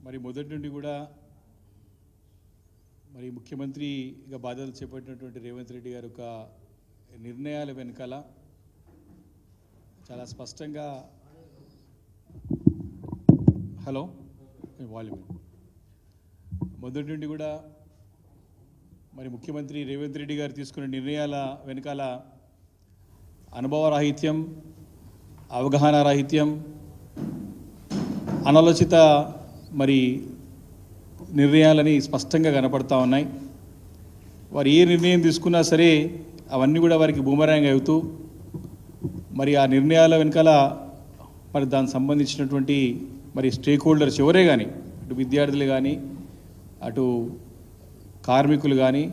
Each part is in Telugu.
మరి మొదటి నుండి కూడా మరి ముఖ్యమంత్రిగా బాధ్యతలు చేపట్టినటువంటి రేవంత్ రెడ్డి గారి యొక్క నిర్ణయాల వెనకాల చాలా స్పష్టంగా వాల్యూమ్ మొదటి నుండి కూడా మరి ముఖ్యమంత్రి రేవంత్ రెడ్డి గారు తీసుకున్న నిర్ణయాల వెనకాల అనుభవ రాహిత్యం, అవగాహన రాహిత్యం, అనాలోచిత మరి నిర్ణయాలని స్పష్టంగా కనపడతా ఉన్నాయి. వారు ఏ నిర్ణయం తీసుకున్నా సరే అవన్నీ కూడా వారికి బూమరాంగ్ అవుతూ మరి ఆ నిర్ణయాల వెనకాల మరి దానికి సంబంధించినటువంటి మరి స్టేక్ హోల్డర్స్ ఎవరే కానీ, అటు విద్యార్థులు కానీ, అటు కార్మికులు కానీ,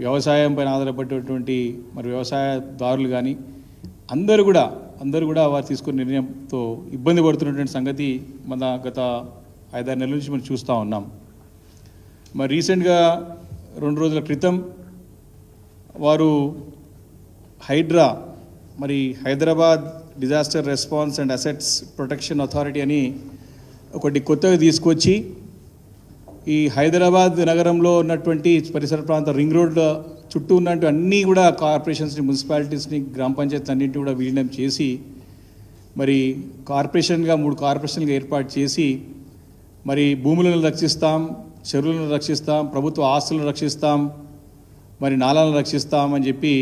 వ్యవసాయం పైన ఆధారపడేటువంటి మరి వ్యవసాయదారులు కానీ అందరూ కూడా వారు తీసుకున్న నిర్ణయంతో ఇబ్బంది పడుతున్నటువంటి సంగతి మన గత 5-6 నెలల నుంచి మనం చూస్తూ ఉన్నాం. మరి రీసెంట్గా 2 రోజుల క్రితం వారు హైడ్రా మరి Hyderabad disaster response and assets protection authority అని ఒకటి కొత్తగా తీసుకొచ్చి ఈ హైదరాబాద్ నగరంలో ఉన్నటువంటి పరిసర ప్రాంత రింగ్ రోడ్ చుట్టూ ఉన్నట్టు అన్నీ కూడా కార్పొరేషన్స్ని, మున్సిపాలిటీస్ని, గ్రామ పంచాయతీ అన్నింటినీ కూడా విలీనం చేసి మరి కార్పొరేషన్గా 3 కార్పొరేషన్గా ఏర్పాటు చేసి మరి భూములను రక్షిస్తాం, చెరువులను రక్షిస్తాం, ప్రభుత్వ ఆస్తులను రక్షిస్తాం, మరి నాలాలను రక్షిస్తాం అని చెప్పి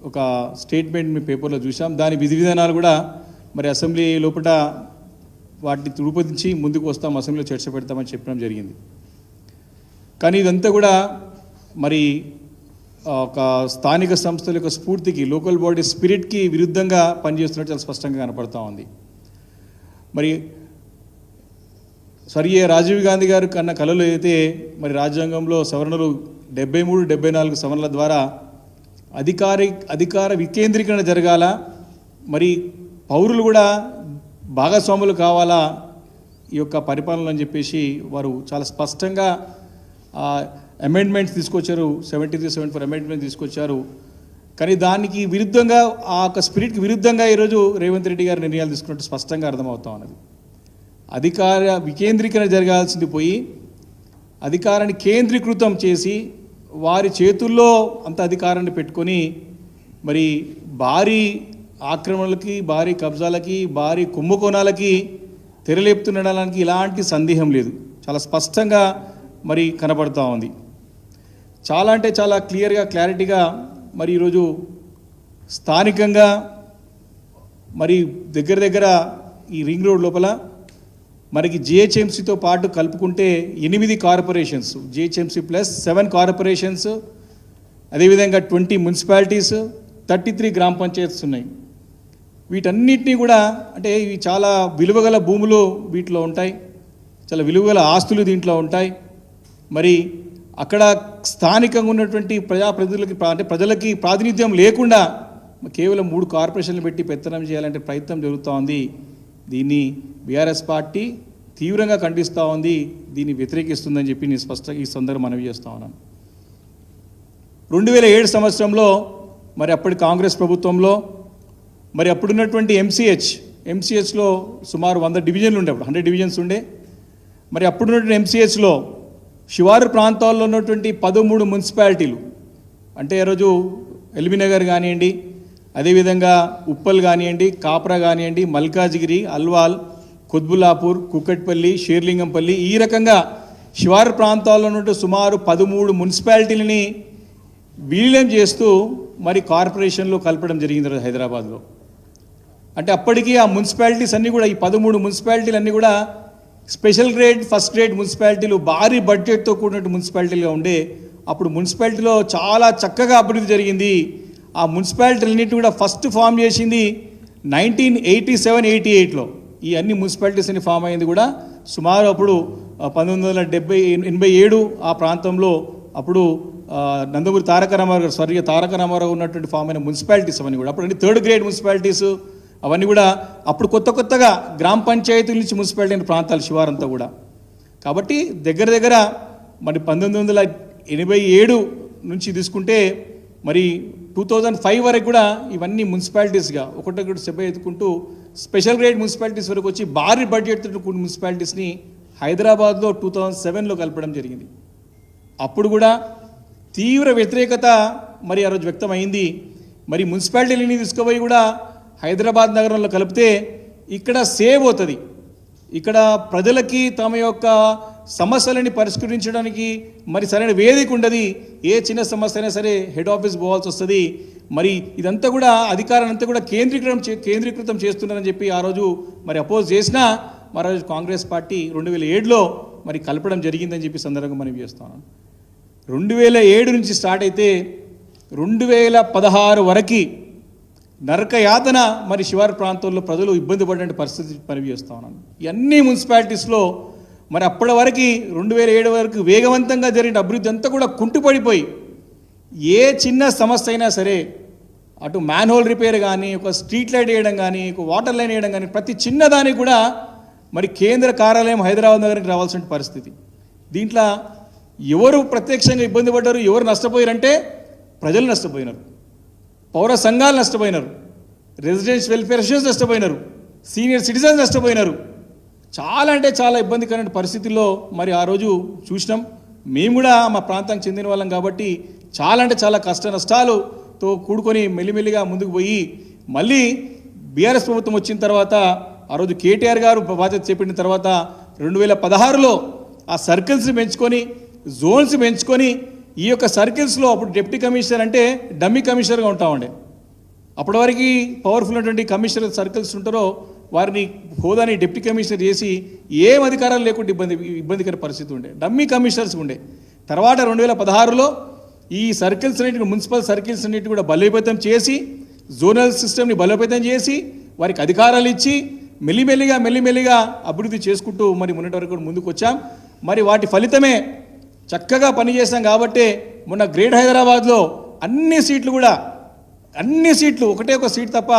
ఒక స్టేట్మెంట్ మీ పేపర్లో చూసాం. దాని విధి విధానాలు కూడా మరి అసెంబ్లీ లోపల వాటిని రూపొందించి ముందుకు వస్తాం, అసెంబ్లీలో చర్చ పెడతామని చెప్పడం జరిగింది. కానీ ఇదంతా కూడా మరి ఒక స్థానిక సంస్థల యొక్క స్ఫూర్తికి, లోకల్ బాడీ స్పిరిట్కి విరుద్ధంగా పనిచేస్తున్నట్టు చాలా స్పష్టంగా కనపడతా ఉంది. మరి స్వర్గీయ రాజీవ్ గాంధీ గారు కన్న కళలు అయితే మరి రాజ్యాంగంలో సవరణలు 73, 74 సవరణల ద్వారా అధికార వికేంద్రీకరణ జరగాల, మరి పౌరులు కూడా భాగస్వాములు కావాలా ఈ యొక్క పరిపాలన అని చెప్పేసి వారు చాలా స్పష్టంగా అమెండ్మెంట్స్ తీసుకొచ్చారు. 73, 74 అమెండ్మెంట్ తీసుకొచ్చారు. కానీ దానికి విరుద్ధంగా, ఆ యొక్క స్పిరిట్కి విరుద్ధంగా ఈరోజు రేవంత్ రెడ్డి గారు నిర్ణయాలు తీసుకున్నట్టు స్పష్టంగా అర్థమవుతా ఉన్నది. అధికార వికేంద్రీకరణ జరగాల్సింది పోయి అధికారాన్ని కేంద్రీకృతం చేసి వారి చేతుల్లో అంత అధికారాన్ని పెట్టుకొని మరి భారీ ఆక్రమణలకి, భారీ కబ్జాలకి, భారీ కుంభకోణాలకి తెరలేపుతుండడానికి ఇలాంటి సందేహం లేదు, చాలా స్పష్టంగా మరి కనబడుతూ ఉంది. చాలా అంటే చాలా క్లియర్గా, క్లారిటీగా మరి ఈరోజు స్థానికంగా మరి దగ్గర ఈ రింగ్ రోడ్ లోపల మనకి జిహెచ్ఎంసీతో పాటు కలుపుకుంటే 8 కార్పొరేషన్స్, జిహెచ్ఎంసీ ప్లస్ 7 కార్పొరేషన్స్, అదేవిధంగా 20 మున్సిపాలిటీస్, 33 గ్రామ పంచాయతీస్ ఉన్నాయి. వీటన్నిటినీ కూడా అంటే ఇవి చాలా విలువగల భూములు వీటిలో ఉంటాయి, చాలా విలువగల ఆస్తులు దీంట్లో ఉంటాయి. మరి అక్కడ స్థానికంగా ఉన్నటువంటి ప్రజాప్రతినిధులకి అంటే ప్రజలకి ప్రాతినిధ్యం లేకుండా కేవలం 3 కార్పొరేషన్లు పెట్టి పెత్తనం చేయాలంటే ప్రయత్నం జరుగుతూ ఉంది. దీన్ని బీఆర్ఎస్ పార్టీ తీవ్రంగా ఖండిస్తూ ఉంది, దీన్ని వ్యతిరేకిస్తుందని చెప్పి నేను స్పష్టంగా ఈ సందర్భంగా మనవి చేస్తూ ఉన్నాను. 2007 సంవత్సరంలో మరి అప్పటి కాంగ్రెస్ ప్రభుత్వంలో మరి అప్పుడున్నటువంటి ఎంసీహెచ్లో సుమారు 100 డివిజన్లు ఉండే, 100 డివిజన్స్ ఉండే. మరి అప్పుడున్నటువంటి ఎంసీహెచ్లో శివారు ప్రాంతాల్లో ఉన్నటువంటి 13 మున్సిపాలిటీలు అంటే ఈరోజు ఎల్బీనగర్ కానివ్వండి, అదేవిధంగా ఉప్పల్ కానివ్వండి, కాప్రా కానివ్వండి, మల్కాజ్గిరి, అల్వాల్, కుత్బుల్లాపూర్, కుక్కట్పల్లి, షేర్లింగంపల్లి, ఈ రకంగా శివారు ప్రాంతాల్లో ఉన్నట్టు సుమారు 13 మున్సిపాలిటీలని విలీనం చేస్తూ మరి కార్పొరేషన్లో కలపడం జరిగింది హైదరాబాద్లో. అంటే అప్పటికీ ఆ మున్సిపాలిటీస్ అన్నీ కూడా, ఈ 13 మున్సిపాలిటీలు అన్నీ కూడా స్పెషల్ గ్రేడ్, ఫస్ట్ గ్రేడ్ మున్సిపాలిటీలు, భారీ బడ్జెట్తో కూడినట్టు మున్సిపాలిటీలుగా ఉండే. అప్పుడు మున్సిపాలిటీలో చాలా చక్కగా అభివృద్ధి జరిగింది. ఆ మున్సిపాలిటీలన్నింటినీ కూడా ఫస్ట్ ఫామ్ చేసింది 1987-88లో. ఈ అన్ని మున్సిపాలిటీస్ అన్ని ఫామ్ అయింది కూడా సుమారు అప్పుడు 1987 ఆ ప్రాంతంలో. అప్పుడు నందమూరి తారక రామారావు గారు, స్వర్గీయ తారక రామారావు ఉన్నటువంటి ఫామ్ అయిన మున్సిపాలిటీస్ అవన్నీ కూడా అప్పుడు అన్ని 3rd గ్రేడ్ మున్సిపాలిటీస్ అవన్నీ కూడా అప్పుడు కొత్తగా గ్రామ పంచాయతీల నుంచి మున్సిపాలిటీ అయిన ప్రాంతాలు శివారంతా కూడా. కాబట్టి దగ్గర మరి 1987 నుంచి తీసుకుంటే మరి 2005 వరకు కూడా ఇవన్నీ మున్సిపాలిటీస్గా ఒకటొకటి స్టెప్ ఎత్తుకుంటూ స్పెషల్ గ్రేడ్ మున్సిపాలిటీస్ వరకు వచ్చి భారీ బడ్జెట్తో కూడిన మున్సిపాలిటీస్ని హైదరాబాద్లో 2007లో కలపడం జరిగింది. అప్పుడు కూడా తీవ్ర వ్యతిరేకత మరి ఆ రోజు వ్యక్తమైంది. మరి మున్సిపాలిటీని తీసుకుపోయి కూడా హైదరాబాద్ నగరంలో కలిపితే ఇక్కడ సేవ్ అవుతుంది, ఇక్కడ ప్రజలకి తమ యొక్క సమస్యలని పరిష్కరించడానికి మరి సరైన వేదిక ఉండదు. ఏ చిన్న సమస్య అయినా సరే హెడ్ ఆఫీస్ పోవాల్సి వస్తుంది. మరి ఇదంతా కూడా అధికారాన్ని అంతా కూడా కేంద్రీకృతం చేస్తున్నారని చెప్పి ఆ రోజు మరి అపోజ్ చేసినా మరి రోజు కాంగ్రెస్ పార్టీ 2007లో మరి కలపడం జరిగిందని చెప్పి సందర్భంగా మనం చేస్తున్నాను. 2007 నుంచి స్టార్ట్ అయితే 2016 వరకు నరక యాతన మరి శివారు ప్రాంతాల్లో ప్రజలు ఇబ్బంది పడిన పరిస్థితి పనిచేస్తూ ఉన్నాను. ఇవన్నీ మున్సిపాలిటీస్లో మరి అప్పటి వరకు 2007 వరకు వేగవంతంగా జరిగిన అభివృద్ధి అంతా కూడా కుంటుపడిపోయి ఏ చిన్న సమస్య అయినా సరే అటు మ్యాన్హోల్ రిపేర్ కానీ, ఒక స్ట్రీట్ లైట్ వేయడం కానీ, ఒక వాటర్ లైన్ వేయడం కానీ, ప్రతి చిన్నదానికి కూడా మరి కేంద్ర కార్యాలయం హైదరాబాద్ నగరానికి రావాల్సిన పరిస్థితి. దీంట్లో ఎవరు ప్రత్యక్షంగా ఇబ్బంది పడ్డారు, ఎవరు నష్టపోయారంటే ప్రజలు నష్టపోయినారు, పౌర సంఘాలు నష్టపోయినారు, రెసిడెన్స్ వెల్ఫేర్ అసోసియేషన్స్ నష్టపోయినారు, సీనియర్ సిటిజన్స్ నష్టపోయినారు. చాలా అంటే చాలా ఇబ్బందికరమైన పరిస్థితుల్లో మరి ఆ రోజు చూసినాం. మేము కూడా మా ప్రాంతానికి చెందిన వాళ్ళం కాబట్టి చాలా అంటే చాలా కష్ట నష్టాలతో కూడుకొని మెల్లిమెల్లిగా ముందుకు పోయి మళ్ళీ బీఆర్ఎస్ ప్రభుత్వం వచ్చిన తర్వాత ఆ రోజు కేటీఆర్ గారు బాధ్యత చేపట్టిన తర్వాత 2016లో ఆ సర్కిల్స్ని పెంచుకొని, జోన్స్ పెంచుకొని, ఈ యొక్క సర్కిల్స్లో అప్పుడు డిప్యూటీ కమిషనర్ అంటే డమ్మీ కమిషనర్గా ఉంటామండి. అప్పటి వరకు పవర్ఫుల్ ఉన్నటువంటి కమిషనర్ సర్కిల్స్ ఉంటారో వారిని హోదాని డిప్యూటీ కమిషనర్ చేసి ఏం అధికారాలు లేకుండా ఇబ్బందికర పరిస్థితి ఉండే, డమ్మీ కమిషనర్స్ ఉండే. తర్వాత 2016లో ఈ సర్కిల్స్ అన్నింటిని, మున్సిపల్ సర్కిల్స్ అన్నింటినీ కూడా బలోపేతం చేసి, జోనల్ సిస్టమ్ని బలోపేతం చేసి, వారికి అధికారాలు ఇచ్చి మెల్లిమెల్లిగా అభివృద్ధి చేసుకుంటూ మరి మొన్నటి వరకు కూడా ముందుకు వచ్చాం. మరి వాటి ఫలితమే చక్కగా పనిచేసాం. కాబట్టే మొన్న గ్రేట్ హైదరాబాద్లో అన్ని సీట్లు ఒకటే ఒక సీట్ తప్ప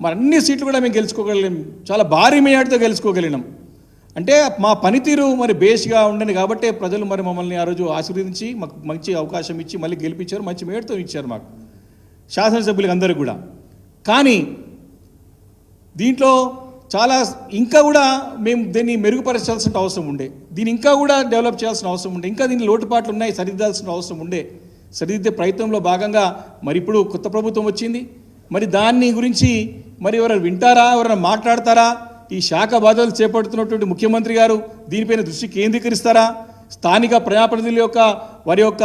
మరి అన్ని సీట్లు కూడా మేము గెలుచుకోగలిగాం, చాలా భారీ మెజార్టీతో గెలుచుకోగలిగినాం. అంటే మా పనితీరు మరి బేస్గా ఉండని కాబట్టి ప్రజలు మరి మమ్మల్ని ఆ రోజు ఆశీర్వదించి మాకు మంచి అవకాశం ఇచ్చి మళ్ళీ గెలిపించారు, మంచి మెజార్టీతో ఇచ్చారు మాకు శాసనసభ్యులకు అందరికీ కూడా. కానీ దీంట్లో చాలా ఇంకా కూడా మేము దీన్ని మెరుగుపరచాల్సిన అవసరం ఉండే, దీన్ని ఇంకా కూడా డెవలప్ చేయాల్సిన అవసరం ఉండే, ఇంకా దీని లోటుపాట్లు ఉన్నాయి, సరిదిద్దాల్సిన అవసరం ఉండే. సరిదిద్దే ప్రయత్నంలో భాగంగా మరి ఇప్పుడు కొత్త ప్రభుత్వం వచ్చింది. మరి దాన్ని గురించి మరి ఎవరైనా వింటారా, ఎవరైనా మాట్లాడతారా? ఈ శాఖ బాధ్యతలు చేపడుతున్నటువంటి ముఖ్యమంత్రి గారు దీనిపైన దృష్టి కేంద్రీకరిస్తారా? స్థానిక ప్రజాప్రతినిధుల యొక్క వారి యొక్క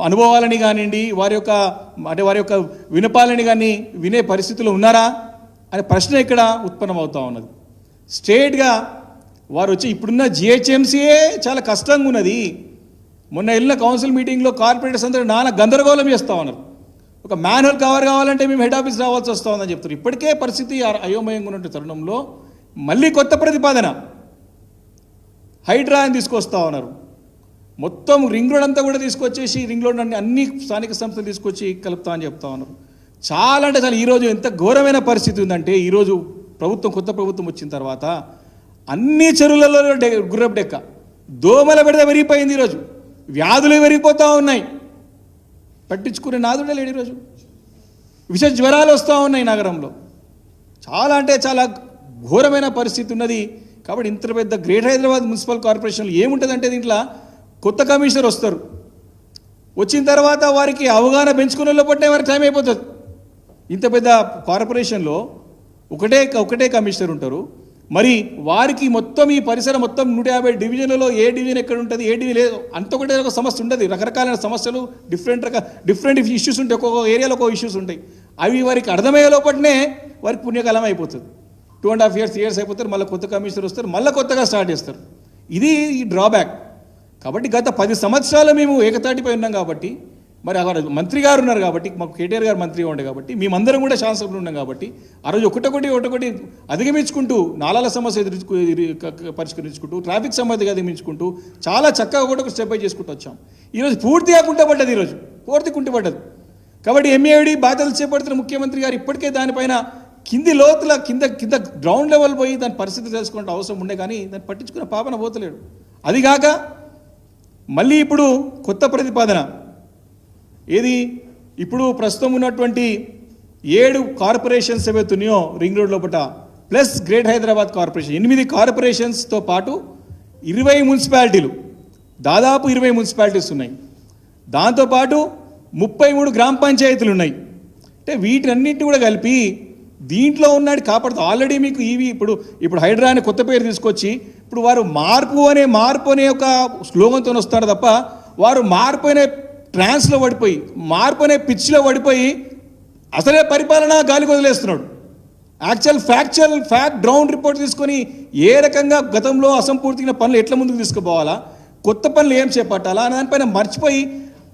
అనుభవాలని కానివ్వండి, వారి యొక్క వినపాలని కానీ వినే పరిస్థితులు ఉన్నారా అనే ప్రశ్న ఇక్కడ ఉత్పన్నమవుతూ ఉన్నది. స్ట్రేట్గా వారు వచ్చి ఇప్పుడున్న జిహెచ్ఎంసీయే చాలా కష్టంగా ఉన్నది. మొన్న వెళ్ళిన కౌన్సిల్ మీటింగ్లో కార్పొరేటర్స్ అందరూ నానా గందరగోళం చేస్తూ ఉన్నారు. ఒక మ్యాన్హోల్ కవర్ కావాలంటే మేము హెడ్ ఆఫీస్ రావాల్సి వస్తూ ఉందని చెప్తారు. ఇప్పటికే పరిస్థితి అయోమయంగా ఉన్న తరుణంలో మళ్ళీ కొత్త ప్రతిపాదన హైడ్రా అని తీసుకొస్తూ ఉన్నారు. మొత్తం రింగ్ రోడ్ అంతా కూడా తీసుకొచ్చేసి రింగ్ రోడ్ అన్ని స్థానిక సంస్థలు తీసుకొచ్చి కలుపుతా అని చెప్తా ఉన్నారు. చాలా అంటే చాలా ఈరోజు ఎంత ఘోరమైన పరిస్థితి ఉందంటే, ఈరోజు కొత్త ప్రభుత్వం వచ్చిన తర్వాత అన్ని చెరువులలో గుర్రపు డెక్క, దోమల బెడద పెరిగిపోయింది. ఈరోజు వ్యాధులు పెరిగిపోతూ ఉన్నాయి, పట్టించుకునే నాదుడే లేడు. ఈరోజు విష జ్వరాలు వస్తూ ఉన్నాయి నగరంలో. చాలా అంటే చాలా ఘోరమైన పరిస్థితి ఉన్నది. కాబట్టి ఇంత పెద్ద గ్రేట్ హైదరాబాద్ మున్సిపల్ కార్పొరేషన్లో ఏముంటుందంటే, దీంట్లో కొత్త కమిషనర్ వస్తారు, వచ్చిన తర్వాత వారికి అవగాహన పెంచుకునే లోపట్టే వారికి టైం అయిపోతుంది. ఇంత పెద్ద కార్పొరేషన్లో ఒకటే కమిషనర్ ఉంటారు. మరి వారికి మొత్తం ఈ పరిసరం మొత్తం 150 డివిజన్లలో ఏ డివిజన్ ఎక్కడ ఉంటుంది, ఏ డివిజన్ లేదు, అంత ఒకటే ఒక సమస్య ఉండదు. రకరకాలైన సమస్యలు, డిఫరెంట్ ఇష్యూస్ ఉంటాయి, ఒక్కొక్క ఏరియాలో ఒక్కొక్క ఇష్యూస్ ఉంటాయి. అవి వారికి అర్థమయ్యే లోపట్నే వారికి పుణ్యకాలం అయిపోతుంది. 2.5 years అయిపోతారు, మళ్ళీ కొత్త కమిషనర్ వస్తారు, మళ్ళీ కొత్తగా స్టార్ట్ చేస్తారు. ఇది ఈ డ్రాబ్యాక్. కాబట్టి గత 10 సంవత్సరాలు మేము ఏకతాటిపై ఉన్నాం. కాబట్టి మరి అక్కడ మంత్రి గారు ఉన్నారు కాబట్టి, మాకు కేటీఆర్ గారు మంత్రిగా ఉండే కాబట్టి, మేమందరం కూడా శాసనసభ్యులు ఉన్నాం కాబట్టి ఆ రోజు ఒకటొకటి అధిగమించుకుంటూ, నాలాల సమస్య పరిష్కరించుకుంటూ, ట్రాఫిక్ సమస్య అధిగమించుకుంటూ చాలా చక్కగా ఒకటొక స్టెప్ బై చేసుకుంటూ వచ్చాం. ఈరోజు పూర్తిగా కుంటపడ్డది, పూర్తి కుంటపడ్డది. కాబట్టి ఎంఏడి బాధ్యతలు చేపడుతున్న ముఖ్యమంత్రి గారు ఇప్పటికే దానిపైన కింది లోతుల కింద గ్రౌండ్ లెవెల్ పోయి దాని పరిస్థితి తెలుసుకుంటే అవసరం ఉండే, కానీ దాన్ని పట్టించుకున్న పాపన పోతలేడు. అదిగాక మళ్ళీ ఇప్పుడు కొత్త ప్రతిపాదన ఏది, ఇప్పుడు ప్రస్తుతం ఉన్నటువంటి 7 కార్పొరేషన్స్ ఏవైతున్నాయో రింగ్ రోడ్ లోపల ప్లస్ గ్రేట్ హైదరాబాద్ కార్పొరేషన్, 8 కార్పొరేషన్స్తో పాటు 20 మున్సిపాలిటీలు, దాదాపు 20 మున్సిపాలిటీస్ ఉన్నాయి. దాంతోపాటు 33 గ్రామ పంచాయతీలు ఉన్నాయి. అంటే వీటన్నిటిని కూడా కలిపి దీంట్లో ఉన్నాడు కాపాడుతూ ఆల్రెడీ మీకు ఇప్పుడు హైడ్రా అనే కొత్త పేరు తీసుకొచ్చి ఇప్పుడు వారు మార్పు అనే ఒక స్లోగన్తో వస్తారు తప్ప వారు మార్పు అనే ట్రాన్స్లో పడిపోయి, మార్పు అనే పిచ్లో పడిపోయి అసలే పరిపాలన గాలికి వదిలేస్తున్నాడు. ఫ్యాక్ట్ గ్రౌండ్ రిపోర్ట్ తీసుకొని ఏ రకంగా గతంలో అసంపూర్తిగా పనులు ఎట్లా ముందుకు తీసుకుపోవాలా, కొత్త పనులు ఏం చేపట్టాలా అని దానిపైన మర్చిపోయి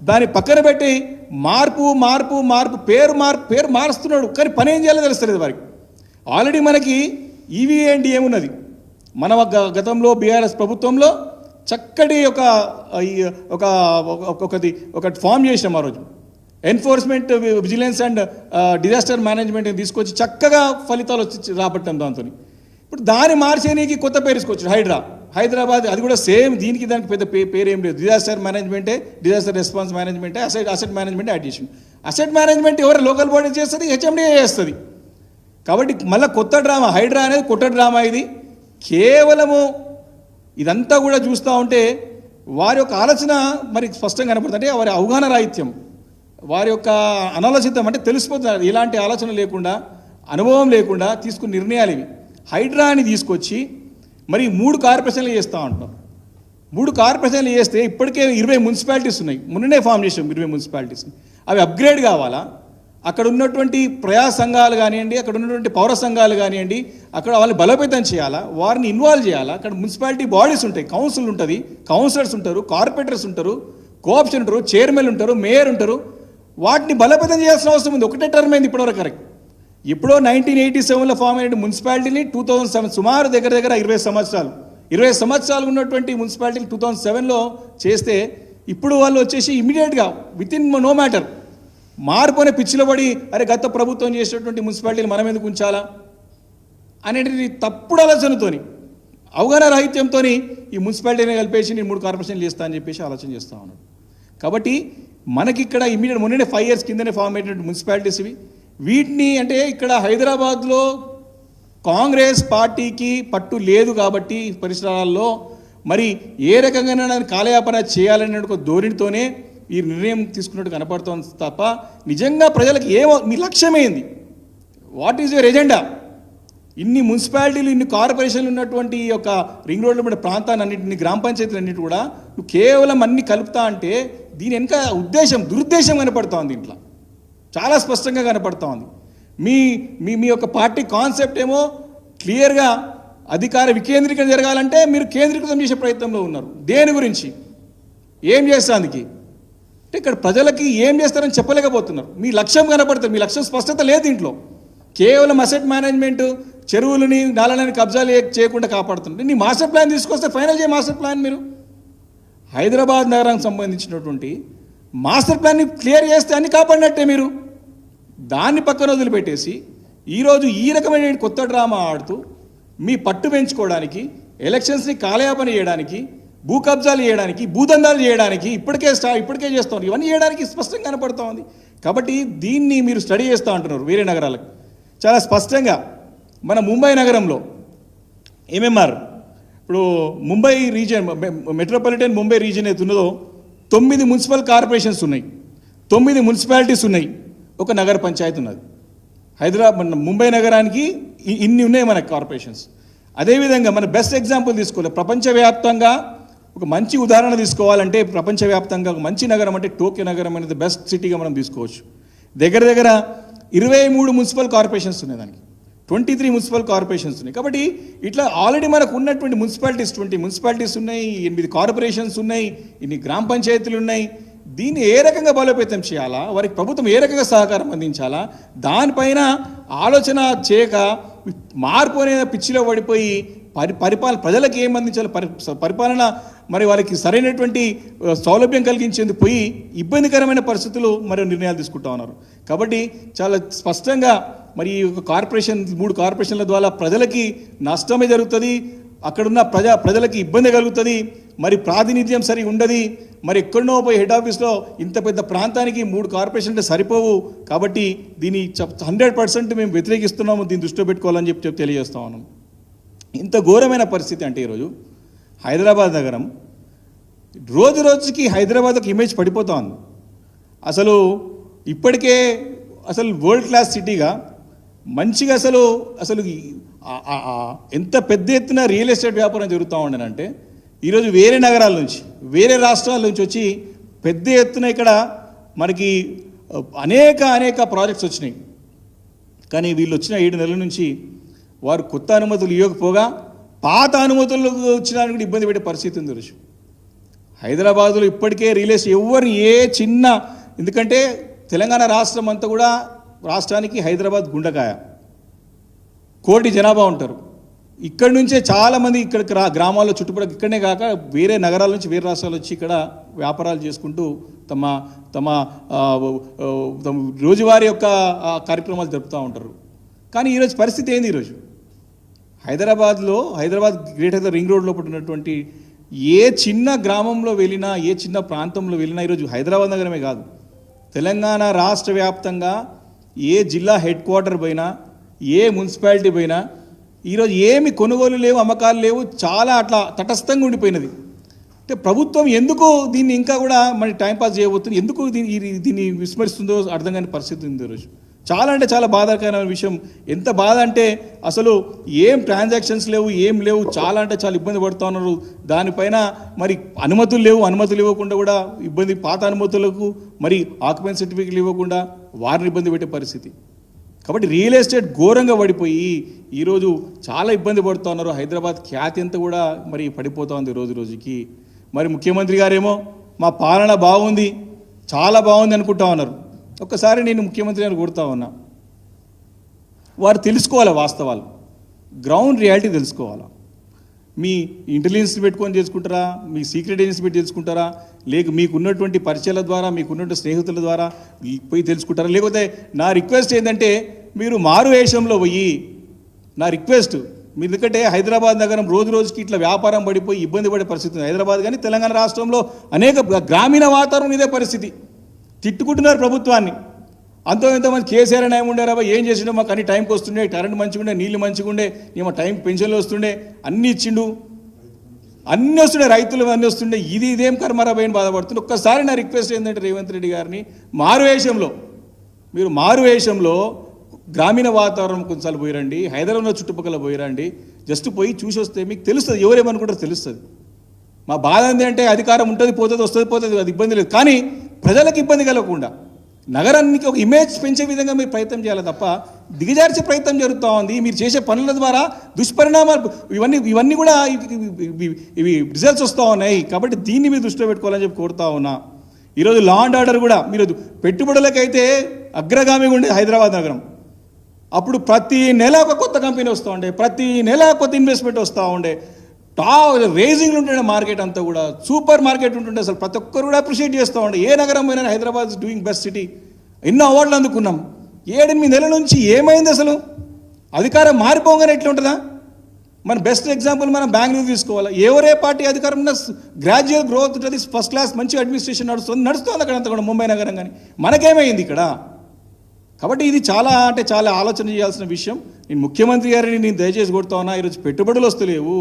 దాన్ని పక్కన పెట్టి మార్పు పేరు మారుస్తున్నాడు. కానీ పని ఏం చేయాలో తెలుస్తలేదు వారికి. ఆల్రెడీ మనకి ఈవీఏండి ఏమున్నది, మన గతంలో బీఆర్ఎస్ ప్రభుత్వంలో చక్కటి ఒక ఫామ్ చేసినాం ఆ రోజు. Enforcement, vigilance and disaster management తీసుకొచ్చి చక్కగా ఫలితాలు వచ్చి రాబట్టాం దాంతో. ఇప్పుడు దాన్ని మార్చేనికి కొత్త పేరు తీసుకొచ్చారు హైదరాబాద్. అది కూడా సేమ్ దానికి పెద్ద పేరు ఏం లేదు. డిజాస్టర్ మేనేజ్మెంటే, డిజాస్టర్ రెస్పాన్స్ మేనేజ్మెంటే, అసెట్ మేనేజ్మెంట్ యాడ్ చేసింది. అసెట్ మేనేజ్మెంట్ ఎవరు లోకల్ బాడీ చేస్తుంది, హెచ్ఎండిఏ చేస్తుంది. కాబట్టి మళ్ళీ కొత్త డ్రామా, హైడ్రా అనేది కొత్త డ్రామా. ఇది కేవలము ఇదంతా కూడా చూస్తూ ఉంటే వారి యొక్క ఆలోచన మరి స్పష్టంగా కనపడుతుంది. అంటే వారి అవగాహన రాహిత్యం, వారి యొక్క అనాలోచితం అంటే తెలిసిపోతున్నారు. ఇలాంటి ఆలోచన లేకుండా, అనుభవం లేకుండా తీసుకున్న నిర్ణయాలు ఇవి. హైడ్రాని తీసుకొచ్చి మరి 3 కార్పొరేషన్లు చేస్తూ ఉంటున్నారు. 3 కార్పొరేషన్లు చేస్తే ఇప్పటికే 20 మున్సిపాలిటీస్ ఉన్నాయి. మొన్ననే ఫామ్ చేసాం 20 మున్సిపాలిటీస్. అవి అప్గ్రేడ్ కావాలా? అక్కడ ఉన్నటువంటి ప్రజా సంఘాలు కానివ్వండి, అక్కడ ఉన్నటువంటి పౌర సంఘాలు కానివ్వండి, అక్కడ వాళ్ళని బలోపేతం చేయాలా, వారిని ఇన్వాల్వ్ చేయాలా. అక్కడ మున్సిపాలిటీ బాడీస్ ఉంటాయి, కౌన్సిల్ ఉంటుంది, కౌన్సిలర్స్ ఉంటారు, కార్పొరేటర్స్ ఉంటారు, కోఆప్షన్ ఉంటారు, చైర్మన్ ఉంటారు, మేయర్ ఉంటారు. వాటిని బలోపేతం చేయాల్సిన అవసరం ఉంది. ఒకటే టర్మ్ అయింది ఇప్పటివరకు. కరెక్ట్. ఎప్పుడో 1987లో ఫామ్ అయిన మున్సిపాలిటీని 2007 సుమారు దగ్గర 20 సంవత్సరాలు ఉన్నటువంటి మున్సిపాలిటీలు 2007లో చేస్తే ఇప్పుడు వాళ్ళు వచ్చేసి ఇమీడియట్గా వితిన్ నో మ్యాటర్ మార్పు అనే పిచ్చిలో పడి అరే గత ప్రభుత్వం చేసేటువంటి మున్సిపాలిటీలు మనం ఎందుకు ఉంచాలా అనేటిది తప్పుడు ఆలోచనతోని, అవగాహన రాహిత్యంతో ఈ మున్సిపాలిటీని కలిపేసి నేను 3 కార్పొరేషన్లు చేస్తా అని చెప్పేసి ఆలోచన చేస్తూ ఉన్నాడు. కాబట్టి మనకి ఇక్కడ ఇమీడియట్ మొన్ననే 5 years కిందనే ఫామ్ అయినటువంటి మున్సిపాలిటీస్ ఇవి. వీటిని అంటే ఇక్కడ హైదరాబాద్లో కాంగ్రెస్ పార్టీకి పట్టు లేదు కాబట్టి పరిసరాల్లో మరి ఏ రకంగా కాలయాపన చేయాలనే ఒక ధోరణితోనే ఈ నిర్ణయం తీసుకున్నట్టు కనపడుతోంది తప్ప నిజంగా ప్రజలకు మీ లక్ష్యమైంది, వాట్ ఈజ్ యువర్ ఎజెండా? ఇన్ని మున్సిపాలిటీలు, ఇన్ని కార్పొరేషన్లు ఉన్నటువంటి ఈ యొక్క రింగ్ రోడ్లో ఉన్న ప్రాంతాన్ని అన్నింటినీ, గ్రామ పంచాయతీలు అన్నింటి కూడా నువ్వు కేవలం అన్ని కలుపుతా అంటే దీని వెనుక దురుద్దేశం కనపడుతూ ఉంది. ఇంట్లో చాలా స్పష్టంగా కనపడుతూ ఉంది. మీ యొక్క పార్టీ కాన్సెప్ట్ ఏమో క్లియర్గా అధికార వికేంద్రీకరణ జరగాలంటే మీరు కేంద్రీకృతం చేసే ప్రయత్నంలో ఉన్నారు. దేని గురించి ఏం చేస్తానికి అంటే ఇక్కడ ప్రజలకి ఏం చేస్తారని చెప్పలేకపోతున్నారు. మీ లక్ష్యం కనపడుతుంది, మీ లక్ష్యం స్పష్టత లేదు దీంట్లో. కేవలం అసెట్ మేనేజ్మెంట్, చెరువులని నాలని కబ్జాలు చేయకుండా కాపాడుతున్నారు. నీ మాస్టర్ ప్లాన్ తీసుకొస్తే ఫైనల్ చేయ మాస్టర్ ప్లాన్. మీరు హైదరాబాద్ నగరానికి సంబంధించినటువంటి మాస్టర్ ప్లాన్ని క్లియర్ చేస్తే అన్ని కాపాడినట్టే. మీరు దాన్ని పక్కన వదిలిపెట్టేసి ఈరోజు ఈ రకమైన కొత్త డ్రామా ఆడుతూ మీ పట్టు పెంచుకోవడానికి, ఎలక్షన్స్ని కాలయాపన చేయడానికి, భూ కబ్జాలు చేయడానికి, భూదందాలు చేయడానికి ఇప్పటికే చేస్తూ ఇవన్నీ చేయడానికి స్పష్టంగా కనపడుతూ ఉంది. కాబట్టి దీన్ని మీరు స్టడీ చేస్తూ ఉంటున్నారు వేరే నగరాలకు. చాలా స్పష్టంగా మన ముంబై నగరంలో ఎంఎంఆర్, ఇప్పుడు Mumbai region, metropolitan Mumbai region అయితే ఉన్నదో 9 మున్సిపల్ కార్పొరేషన్స్ ఉన్నాయి, 9 మున్సిపాలిటీస్ ఉన్నాయి, ఒక నగర పంచాయతీ ఉన్నది. హైదరాబాద్ ముంబై నగరానికి ఇన్ని ఉన్నాయి మన కార్పొరేషన్స్. అదేవిధంగా మన బెస్ట్ ఎగ్జాంపుల్ తీసుకోవాలి, ప్రపంచవ్యాప్తంగా ఒక మంచి ఉదాహరణ తీసుకోవాలంటే ప్రపంచవ్యాప్తంగా ఒక మంచి నగరం అంటే టోక్యో నగరం అనేది బెస్ట్ సిటీగా మనం తీసుకోవచ్చు. దగ్గర 23 మున్సిపల్ కార్పొరేషన్స్ ఉన్నాయి, దానికి 23 మున్సిపల్ కార్పొరేషన్స్ ఉన్నాయి. కాబట్టి ఇట్లా ఆల్రెడీ మనకు ఉన్నటువంటి మున్సిపాలిటీస్ 20 మున్సిపాలిటీస్ ఉన్నాయి, 8 కార్పొరేషన్స్ ఉన్నాయి, ఇన్ని గ్రామ పంచాయతీలు ఉన్నాయి. దీన్ని ఏ రకంగా బలోపేతం చేయాలా, వారికి ప్రభుత్వం ఏ రకంగా సహకారం అందించాలా, దానిపైన ఆలోచన చేయక మార్పు అనే పిచ్చిలో పడిపోయి పరిపాలన ప్రజలకు ఏం అందించాలి, పరిపాలన మరి వారికి సరైనటువంటి సౌలభ్యం కలిగించేందుకు పోయి ఇబ్బందికరమైన పరిస్థితులు మరియు నిర్ణయాలు తీసుకుంటా ఉన్నారు. కాబట్టి చాలా స్పష్టంగా మరి ఈ కార్పొరేషన్ 3 కార్పొరేషన్ల ద్వారా ప్రజలకి నష్టమే జరుగుతుంది, అక్కడున్న ప్రజలకి ఇబ్బంది కలుగుతుంది, మరి ప్రాతినిధ్యం సరి ఉండదు. మరి ఎక్కడనో పోయి హెడ్ ఆఫీస్లో ఇంత పెద్ద ప్రాంతానికి 3 కార్పొరేషన్లు సరిపోవు. కాబట్టి దీన్ని 100% మేము వ్యతిరేకిస్తున్నాము, దీన్ని దృష్టిలో పెట్టుకోవాలని చెప్పి తెలియజేస్తా ఉన్నాం. ఇంత ఘోరమైన పరిస్థితి అంటే ఈరోజు హైదరాబాద్ నగరం రోజు రోజుకి హైదరాబాద్ ఒక ఇమేజ్ పడిపోతోంది. అసలు ఇప్పటికే అసలు వరల్డ్ క్లాస్ సిటీగా మంచిగా అసలు ఎంత పెద్ద ఎత్తున రియల్ ఎస్టేట్ వ్యాపారం జరుగుతూ ఉండనంటే ఈరోజు వేరే నగరాల నుంచి వేరే రాష్ట్రాల నుంచి వచ్చి పెద్ద ఎత్తున ఇక్కడ మనకి అనేక ప్రాజెక్ట్స్ వచ్చినాయి. కానీ వీళ్ళు వచ్చిన 7 నెలల నుంచి వారు కొత్త అనుమతులు ఇవ్వకపోగా పాత అనుమతులకు వచ్చినా కూడా ఇబ్బంది పెట్టే పరిస్థితి ఉంది. ఈరోజు హైదరాబాదులో ఇప్పటికే రియల్ ఎస్టేట్ ఎవరు ఎందుకంటే తెలంగాణ రాష్ట్రం అంతా కూడా రాష్ట్రానికి హైదరాబాద్ గుండెకాయ, 1 కోటి జనాభా ఉంటారు. ఇక్కడి నుంచే చాలామంది ఇక్కడికి గ్రామాల్లో చుట్టుపక్కల ఇక్కడనే కాక వేరే నగరాల నుంచి వేరే రాష్ట్రాలు వచ్చి ఇక్కడ వ్యాపారాలు చేసుకుంటూ తమ తమ రోజువారీ యొక్క కార్యక్రమాలు జరుపుతూ ఉంటారు. కానీ ఈరోజు పరిస్థితి ఏంది? ఈరోజు హైదరాబాద్ గ్రేటర్ రింగ్ రోడ్ లోపల ఉన్నటువంటి ఏ చిన్న గ్రామంలో వెళ్ళినా ఏ చిన్న ప్రాంతంలో వెళ్ళినా ఈరోజు హైదరాబాద్ నగరమే కాదు తెలంగాణ రాష్ట్ర వ్యాప్తంగా ఏ జిల్లా హెడ్ క్వార్టర్ పోయినా ఏ మున్సిపాలిటీ పోయినా ఈరోజు ఏమి కొనుగోలు లేవు, అమ్మకాలు లేవు, చాలా అట్లా తటస్థంగా ఉండిపోయినది. అంటే ప్రభుత్వం ఎందుకు దీన్ని ఇంకా కూడా మరి టైంపాస్ చేయబోతుంది, ఎందుకు దీన్ని విస్మరిస్తుందో అర్థం కాని పరిస్థితి ఉంది ఈరోజు. చాలా బాధాకరమైన విషయం. ఎంత బాధ అంటే అసలు ఏం ట్రాన్సాక్షన్స్ లేవు, ఏం లేవు, చాలా ఇబ్బంది పడుతూ ఉన్నారు. దానిపైన మరి అనుమతులు ఇవ్వకుండా కూడా ఇబ్బంది, పాత అనుమతులకు మరి ఆక్యుపెన్సీ సర్టిఫికెట్లు ఇవ్వకుండా వారిని ఇబ్బంది పెట్టే పరిస్థితి. కాబట్టి రియల్ ఎస్టేట్ ఘోరంగా పడిపోయి ఈరోజు చాలా ఇబ్బంది పడుతూ ఉన్నారు. హైదరాబాద్ ఖ్యాతి అంతా కూడా మరి పడిపోతూ ఉంది రోజుకి. మరి ముఖ్యమంత్రి గారేమో మా పాలన బాగుంది, చాలా బాగుంది అనుకుంటా ఉన్నారు. ఒక్కసారి నేను ముఖ్యమంత్రి గారిని కోరుతా ఉన్నా, వారు తెలుసుకోవాలి వాస్తవాలు, గ్రౌండ్ రియాలిటీ తెలుసుకోవాలా. మీ ఇంటెలిజెన్స్ పెట్టుకొని చేసుకుంటారా, మీ సీక్రెట్ ఏజెన్సీ పెట్టి తెలుసుకుంటారా, లేక మీకున్నటువంటి పరిచయాల ద్వారా, మీకున్నటువంటి స్నేహితుల ద్వారా పోయి తెలుసుకుంటారా? లేకపోతే నా రిక్వెస్ట్ ఏంటంటే మీరు మారు వేషంలో పోయి, నా రిక్వెస్ట్ మీరు, ఎందుకంటే హైదరాబాద్ నగరం రోజుకి ఇట్లా వ్యాపారం పడిపోయి ఇబ్బంది పడే పరిస్థితి ఉంది. హైదరాబాద్ కానీ తెలంగాణ రాష్ట్రంలో అనేక గ్రామీణ వాతావరణం ఇదే పరిస్థితి. తిట్టుకుంటున్నారు ప్రభుత్వాన్ని. ఎంతోమంది కేసీఆర్ అని ఏముండారా, ఏం చేసిండో, మాకు అన్ని టైంకి వస్తుండే, కరెంట్ మంచిగా ఉండే, నీళ్ళు మంచిగా ఉండే, మా టైం పెన్షన్లు వస్తుండే, అన్నీ ఇచ్చిండు, అన్నీ వస్తుండే, రైతులు అన్నీ వస్తుండే, ఇదేం కర్మరా పోయిన బాధపడుతుంది. ఒక్కసారి నా రిక్వెస్ట్ ఏంటంటే రేవంత్ రెడ్డి గారిని మారువేషంలో గ్రామీణ వాతావరణం కొంచెం పోయిరండి, హైదరాబాద్ చుట్టుపక్కల పోయిరండి, జస్ట్ పోయి చూసి వస్తే మీకు తెలుస్తుంది, ఎవరేమనుకుంటారో తెలుస్తుంది. మా బాధ ఏంటంటే అధికారం ఉంటుంది, పోతుంది, అది ఇబ్బంది లేదు. కానీ ప్రజలకు ఇబ్బంది కలగకుండా నగరానికి ఒక ఇమేజ్ పెంచే విధంగా మీరు ప్రయత్నం చేయాలి తప్ప దిగజార్చే ప్రయత్నం జరుగుతూ ఉంది. మీరు చేసే పనుల ద్వారా దుష్పరిణామాలు ఇవన్నీ కూడా ఇవి రిజల్ట్స్ వస్తూ ఉన్నాయి. కాబట్టి దీన్ని మీరు దృష్టిలో పెట్టుకోవాలని చెప్పి కోరుతా ఉన్నా. ఈరోజు లా అండ్ ఆర్డర్ కూడా మీరు పెట్టుబడులకైతే అగ్రగామిగా ఉండే హైదరాబాద్ నగరం, అప్పుడు ప్రతి నెల ఒక కొత్త కంపెనీ వస్తూ ఉండే, ప్రతి నెల కొత్త ఇన్వెస్ట్మెంట్ వస్తూ ఉండే, రేజింగ్లు ఉంటుండే, మార్కెట్ అంతా కూడా సూపర్ మార్కెట్ ఉంటుండే. అసలు ప్రతి ఒక్కరు కూడా అప్రిషియేట్ చేస్తూ ఉండే. ఏ నగరం పోయినా Hyderabad is doing best city, ఎన్నో అవార్డులు అందుకున్నాం. 7-8 నెలల నుంచి ఏమైంది? అసలు అధికారం మారిపోగానే ఎట్లా ఉంటుందా? మన బెస్ట్ ఎగ్జాంపుల్ మనం బెంగళూరు తీసుకోవాలి. ఎవరే పార్టీ అధికారం ఉన్న గ్రాడ్యువల్ గ్రోత్ ఉంటుంది, ఫస్ట్ క్లాస్ మంచి అడ్మినిస్ట్రేషన్ నడుస్తుంది అక్కడ అంతా కూడా, ముంబై నగరం. కానీ మనకేమైంది ఇక్కడ? కాబట్టి ఇది చాలా ఆలోచన చేయాల్సిన విషయం. నేను ముఖ్యమంత్రి గారిని నేను దయచేసి కొడుతా ఉన్నా, ఈరోజు పెట్టుబడులు వస్తలేవు,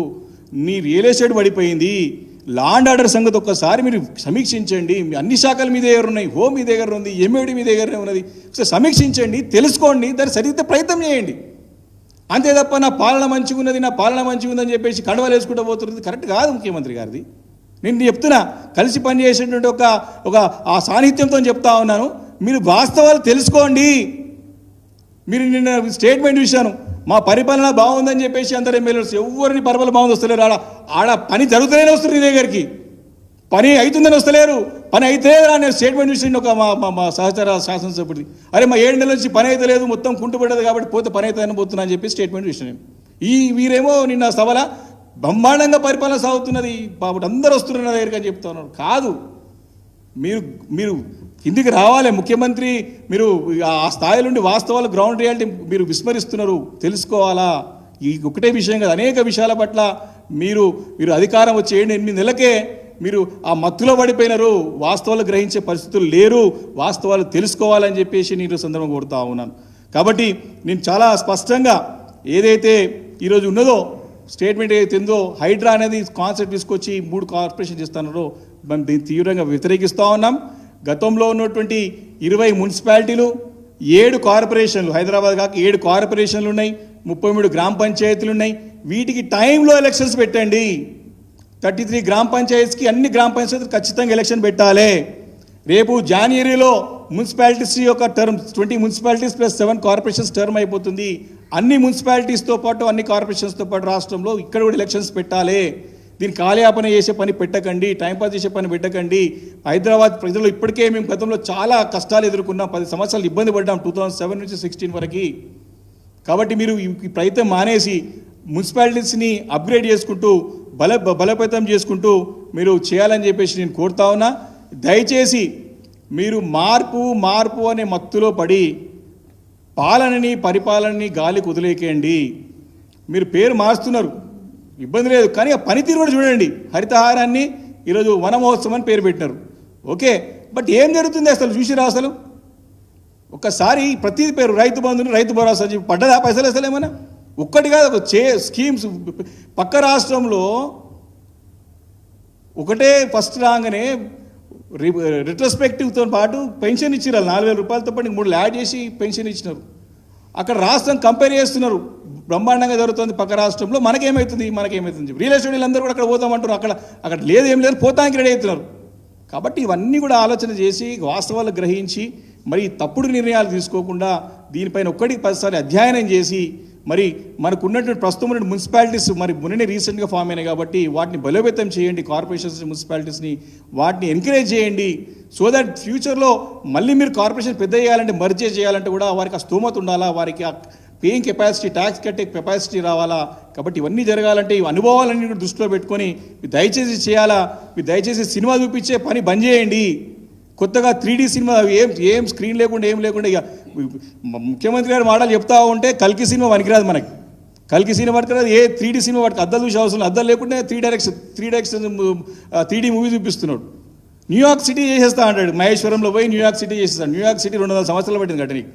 నీ రియల్ ఎస్టేట్ పడిపోయింది, లా అండ్ ఆర్డర్ సంగతి ఒక్కసారి మీరు సమీక్షించండి. అన్ని శాఖలు మీ దగ్గర ఉన్నాయి, హోమ్ మీ దగ్గర ఉంది, ఎంఏడి మీ దగ్గర ఉన్నది, ఒకసారి సమీక్షించండి, తెలుసుకోండి, దాన్ని సరిగ్గా ప్రయత్నం చేయండి. అంతే తప్ప నా పాలన మంచిగా ఉందని చెప్పేసి కండవాలు వేసుకుంటూ పోతున్నది కరెక్ట్ కాదు ముఖ్యమంత్రి గారిది. నేను చెప్తున్నా, కలిసి పనిచేసేటువంటి ఒక ఆ సాన్నిధ్యంతో చెప్తా ఉన్నాను. మీరు వాస్తవాలు తెలుసుకోండి. మీరు నిన్న స్టేట్మెంట్ ఇచ్చాను, మా పరిపాలన బాగుందని చెప్పేసి అందరు ఎమ్మెల్యేస్ ఎవరిని పరిపాలన బాగుంది వస్తలేరు, ఆడ పని జరుగుతూనే వస్తుంది, నీ దగ్గరికి పని అవుతుందని వస్తలేరు. పని అయితే నేను స్టేట్మెంట్ ఇచ్చింది ఒక మా సహచర శాసనసభ్యుడిది, అరే మా 7 నెలల నుంచి పని అయితే లేదు, మొత్తం కుంటుపడ్డది, కాబట్టి పోతే పని అవుతుందని పోతున్నా అని చెప్పి స్టేట్మెంట్ ఇచ్చాను. వీరేమో నిన్న సభల బ్రహ్మాండంగా పరిపాలన సాగుతున్నది, బాబు అందరూ వస్తున్నారు నా దగ్గరికి అని చెప్తా ఉన్నారు. కాదు, మీరు కిందికి రావాలి. ముఖ్యమంత్రి మీరు ఆ స్థాయి నుండి వాస్తవాలు, గ్రౌండ్ రియాలిటీ మీరు విస్మరిస్తున్నారు, తెలుసుకోవాలా. ఈ ఒకటే విషయం కాదు, అనేక విషయాల పట్ల మీరు అధికారం వచ్చి 7-8 నెలలకే మీరు ఆ మత్తులో పడిపోయినారు. వాస్తవాలు గ్రహించే పరిస్థితులు లేరు, వాస్తవాలు తెలుసుకోవాలని చెప్పేసి నేను సందర్భం కోరుతా ఉన్నాను. కాబట్టి నేను చాలా స్పష్టంగా ఏదైతే ఈరోజు ఉన్నదో స్టేట్మెంట్ ఏదైతే ఉందో హైడ్రా అనేది కాన్సెప్ట్ తీసుకొచ్చి 3 కార్పొరేషన్ చేస్తున్నారో మేము దీన్ని తీవ్రంగా వ్యతిరేకిస్తూ ఉన్నాం. గతంలో ఉన్నటువంటి 20 మున్సిపాలిటీలు 7 కార్పొరేషన్లు, హైదరాబాద్ కాక 7 కార్పొరేషన్లు ఉన్నాయి, 33 గ్రామ పంచాయతీలు ఉన్నాయి. వీటికి టైంలో ఎలక్షన్స్ పెట్టండి. 33 గ్రామ పంచాయతీకి అన్ని గ్రామ పంచాయతీలు ఖచ్చితంగా ఎలక్షన్ పెట్టాలి. రేపు జనవరిలో మున్సిపాలిటీస్ యొక్క term 20 municipalities plus 7 corporations term అయిపోతుంది. అన్ని మున్సిపాలిటీస్తో పాటు అన్ని కార్పొరేషన్స్తో పాటు రాష్ట్రంలో ఇక్కడ కూడా ఎలక్షన్స్ పెట్టాలి. దీన్ని కాలయాపన చేసే పని పెట్టకండి, టైంపాస్ చేసే పని పెట్టకండి. హైదరాబాద్ ప్రజలు ఇప్పటికే మేము గతంలో చాలా కష్టాలు ఎదుర్కొన్నాం, 10 సంవత్సరాలు ఇబ్బంది పడ్డాం 2007 నుంచి 16 వరకు. కాబట్టి మీరు ఈ ప్రయత్నం మానేసి మున్సిపాలిటీస్ని అప్గ్రేడ్ చేసుకుంటూ బలోపేతం చేసుకుంటూ మీరు చేయాలని చెప్పేసి నేను కోరుతా ఉన్నా. దయచేసి మీరు మార్పు అనే మత్తులో పడి పాలనని పరిపాలనని గాలికి వదిలేకేయండి. మీరు పేరు మారుస్తున్నారు, ఇబ్బంది లేదు, కానీ ఆ పనితీరు కూడా చూడండి. హరితహారాన్ని ఈరోజు వన మహోత్సవం అని పేరు పెట్టినారు, ఓకే, బట్ ఏం జరుగుతుంది అసలు చూసిరా? అసలు ఒక్కసారి ప్రతి పేరు రైతు బంధుని రైతు భరోసా అని చెప్పి పడ్డదా పైసలు? అసలు ఏమన్నా ఒక్కటి కాదు, ఒక స్కీమ్స్ పక్క రాష్ట్రంలో ఒకటే ఫస్ట్ రాగానే రిట్రస్పెక్టివ్తో పాటు పెన్షన్ ఇచ్చినారు, 4,000 రూపాయలతో పాటు 3 యాడ్ చేసి పెన్షన్ ఇచ్చినారు. అక్కడ రాష్ట్రం కంపేర్ చేస్తున్నారు, బ్రహ్మాండంగా జరుగుతుంది పక్క రాష్ట్రంలో, మనకేమవుతుంది రియల్ ఎస్టేట్ అందరూ కూడా అక్కడ పోతామంటారు. అక్కడ లేదు, ఏం లేదు, పోతానికి రెడీ అవుతున్నారు. కాబట్టి ఇవన్నీ కూడా ఆలోచన చేసి వాస్తవాలు గ్రహించి మరి తప్పుడు నిర్ణయాలు తీసుకోకుండా దీనిపైన 1-10 సార్లు అధ్యయనం చేసి మరి మనకు ఉన్నటువంటి ప్రస్తుతం మున్సిపాలిటీస్ మరి మొన్ననే రీసెంట్గా ఫామ్ అయినాయి కాబట్టి వాటిని బలోపేతం చేయండి. కార్పొరేషన్స్ మున్సిపాలిటీస్ని వాటిని ఎంకరేజ్ చేయండి. సో దట్ ఫ్యూచర్లో మళ్ళీ మీరు కార్పొరేషన్ పెద్ద చేయాలంటే మర్జ్ చేయాలంటే కూడా వారికి ఆ స్తోమత ఉండాలా, వారికి ఆ పేయింగ్ కెపాసిటీ, ట్యాక్స్ కట్టే కెపాసిటీ రావాలా. కాబట్టి ఇవన్నీ జరగాలంటే ఈ అనుభవాలన్నీ కూడా దృష్టిలో పెట్టుకొని మీరు దయచేసి చేయాలా. మీరు దయచేసి సినిమా చూపించే పని బంద్ చేయండి. కొత్తగా 3D సినిమా ఏం స్క్రీన్ లేకుండా ఏం లేకుండా ఇక ముఖ్యమంత్రి గారు మాటలు చెప్తా ఉంటే కల్కి సినిమా పనికిరాదు. మనకి కల్కి సినిమా పనికిరాదు, 3D సినిమా వాటికి అద్దాలు చూసే అవసరం, అద్దాలు లేకుంటే 3D మూవీ చూపిస్తున్నాడు. న్యూయార్క్ సిటీ చేసేస్తా అంటాడు, మహేశ్వరంలో పోయి న్యూయార్క్ సిటీ చేసేస్తాడు. న్యూయార్క్ సిటీ 200 సంవత్సరాలు పట్టింది కట్టనికి.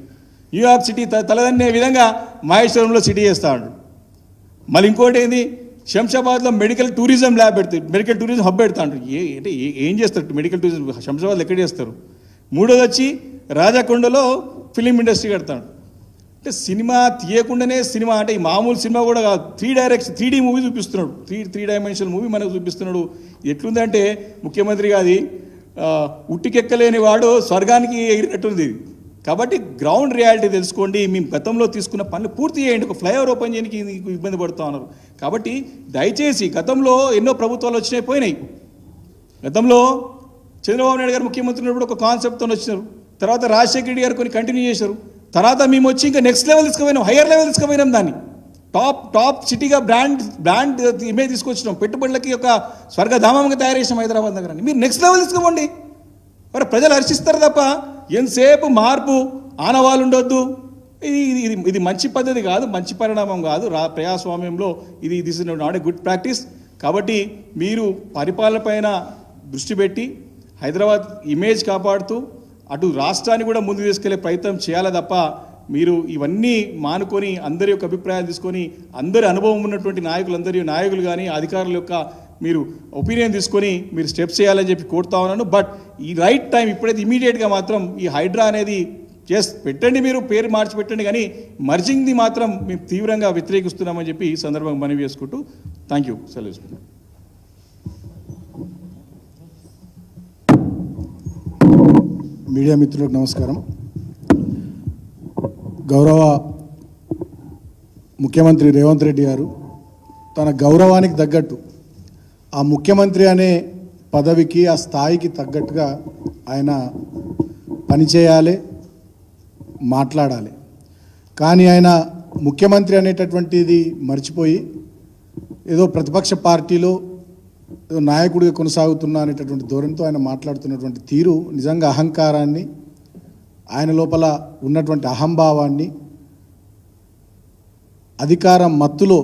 న్యూయార్క్ సిటీ తలదన్నే విధంగా మహేశ్వరంలో సిటీ చేస్తా అంటాడు. మళ్ళీ ఇంకోటి ఏంది, శంషాబాద్లో మెడికల్ టూరిజం ల్యాబ్ పెడతారు, మెడికల్ టూరిజం హబ్ పెడతా అంటారు. అంటే ఏం చేస్తారు మెడికల్ టూరిజం శంషాబాద్లో ఎక్కడ చేస్తారు? మూడోది వచ్చి రాజకొండలో ఫిలిం ఇండస్ట్రీ కడతాడు. అంటే సినిమా తీయకుండానే సినిమా, అంటే ఈ మామూలు సినిమా కూడా కాదు, 3D మూవీ చూపిస్తున్నాడు, 3 డైమెన్షనల్ మూవీ మనకు చూపిస్తున్నాడు. ఎట్లుందంటే ముఖ్యమంత్రి గారి ఉట్టికెక్కలేని వాడు స్వర్గానికి ఎగిరినట్టుంది. కాబట్టి గ్రౌండ్ రియాలిటీ తెలుసుకోండి. మేము గతంలో తీసుకున్న పనులు పూర్తి చేయండి. ఒక ఫ్లైఓవర్ ఓపెన్ చేయడానికి ఇబ్బంది పడుతూ ఉన్నారు. కాబట్టి దయచేసి గతంలో ఎన్నో ప్రభుత్వాలు వచ్చినాయి పోయినాయి. గతంలో చంద్రబాబు నాయుడు గారు ముఖ్యమంత్రి ఉన్నప్పుడు ఒక కాన్సెప్ట్తో వచ్చినారు, తర్వాత రాజశేఖర రెడ్డి గారు కొన్ని కంటిన్యూ చేశారు, తర్వాత మేము వచ్చి ఇంకా నెక్స్ట్ లెవెల్ తీసుకుపోయినాం, హయ్యర్ లెవెల్ తీసుకుపోయినాం. దాన్ని టాప్ సిటీగా బ్రాండ్ ఇమేజ్ తీసుకొచ్చినాం, పెట్టుబడులకి ఒక స్వర్గధామంగా తయారు చేసాం హైదరాబాద్ నగరాన్ని. మీరు నెక్స్ట్ లెవెల్ తీసుకోండి, మరి ప్రజలు హర్షిస్తారు తప్ప ఎంతసేపు మార్పు ఆనవాళ్ళు ఉండొద్దు. ఇది మంచి పద్ధతి కాదు, మంచి పరిణామం కాదు. ప్రజాస్వామ్యంలో this is not a good practice. కాబట్టి మీరు పరిపాలన పైన దృష్టి పెట్టి హైదరాబాద్ ఇమేజ్ కాపాడుతూ అటు రాష్ట్రాన్ని కూడా ముందుకు తీసుకెళ్లే ప్రయత్నం చేయాలి తప్ప మీరు ఇవన్నీ మానుకొని అందరి యొక్క అభిప్రాయాలు తీసుకొని అందరి అనుభవం ఉన్నటువంటి నాయకులు కానీ అధికారుల యొక్క మీరు ఒపీనియన్ తీసుకొని మీరు స్టెప్స్ చేయాలని చెప్పి కోరుతా ఉన్నాను. బట్ ఈ రైట్ టైం ఇప్పుడైతే ఇమీడియట్గా మాత్రం ఈ హైడ్రా అనేది పెట్టండి, మీరు పేరు మార్చి పెట్టండి, కానీ మర్జింగ్ది మాత్రం మేము తీవ్రంగా వ్యతిరేకిస్తున్నామని చెప్పి ఈ సందర్భంగా మనవి చేసుకుంటూ థ్యాంక్ యూ సెలవు తీసుకుంటాం. మీడియా మిత్రులకు నమస్కారం. గౌరవ ముఖ్యమంత్రి రేవంత్ రెడ్డి గారు తన గౌరవానికి తగ్గట్టు ఆ ముఖ్యమంత్రి అనే పదవికి ఆ స్థాయికి తగ్గట్టుగా ఆయన పనిచేయాలి, మాట్లాడాలి. కానీ ఆయన ముఖ్యమంత్రి అనేటటువంటిది మర్చిపోయి ఏదో ప్రతిపక్ష పార్టీలో ఏదో నాయకుడిగా కొనసాగుతున్నా అనేటటువంటి ధోరణితో ఆయన మాట్లాడుతున్నటువంటి తీరు నిజంగా అహంకారాన్ని, ఆయన లోపల ఉన్నటువంటి అహంభావాన్ని, అధికారం మత్తులో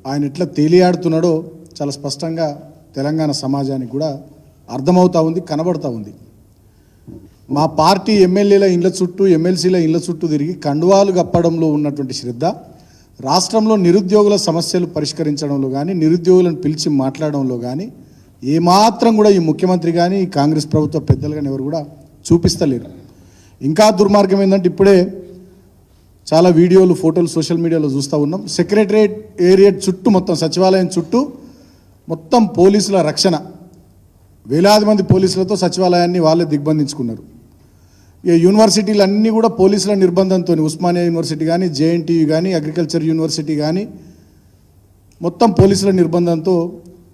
ఆయన ఎట్లా తేలియాడుతున్నాడో చాలా స్పష్టంగా తెలంగాణ సమాజానికి కూడా అర్థమవుతూ ఉంది, కనబడుతూ ఉంది. మా పార్టీ ఎమ్మెల్యేల ఇళ్ల చుట్టూ, ఎమ్మెల్సీల ఇళ్ల చుట్టూ తిరిగి కండువాలు కప్పడంలో ఉన్నటువంటి శ్రద్ధ, రాష్ట్రంలో నిరుద్యోగుల సమస్యలు పరిష్కరించడంలో కానీ నిరుద్యోగులను పిలిచి మాట్లాడడంలో కానీ ఏమాత్రం కూడా ఈ ముఖ్యమంత్రి కానీ ఈ కాంగ్రెస్ ప్రభుత్వ పెద్దలు కానీ ఎవరు కూడా చూపిస్తలేరు. ఇంకా దుర్మార్గం ఏంటంటే ఇప్పుడే చాలా వీడియోలు ఫోటోలు సోషల్ మీడియాలో చూస్తూ ఉన్నాం. సెక్రటరియట్ ఏరియా చుట్టూ మొత్తం సచివాలయం చుట్టూ మొత్తం పోలీసుల రక్షణ, వేలాది మంది పోలీసులతో సచివాలయాన్ని వాళ్ళే దిగ్బంధించుకున్నారు. ఇక యూనివర్సిటీలు అన్నీ కూడా పోలీసుల నిర్బంధంతో, ఉస్మానియా యూనివర్సిటీ కానీ జేఎన్టీయూ కానీ అగ్రికల్చర్ యూనివర్సిటీ కానీ మొత్తం పోలీసుల నిర్బంధంతో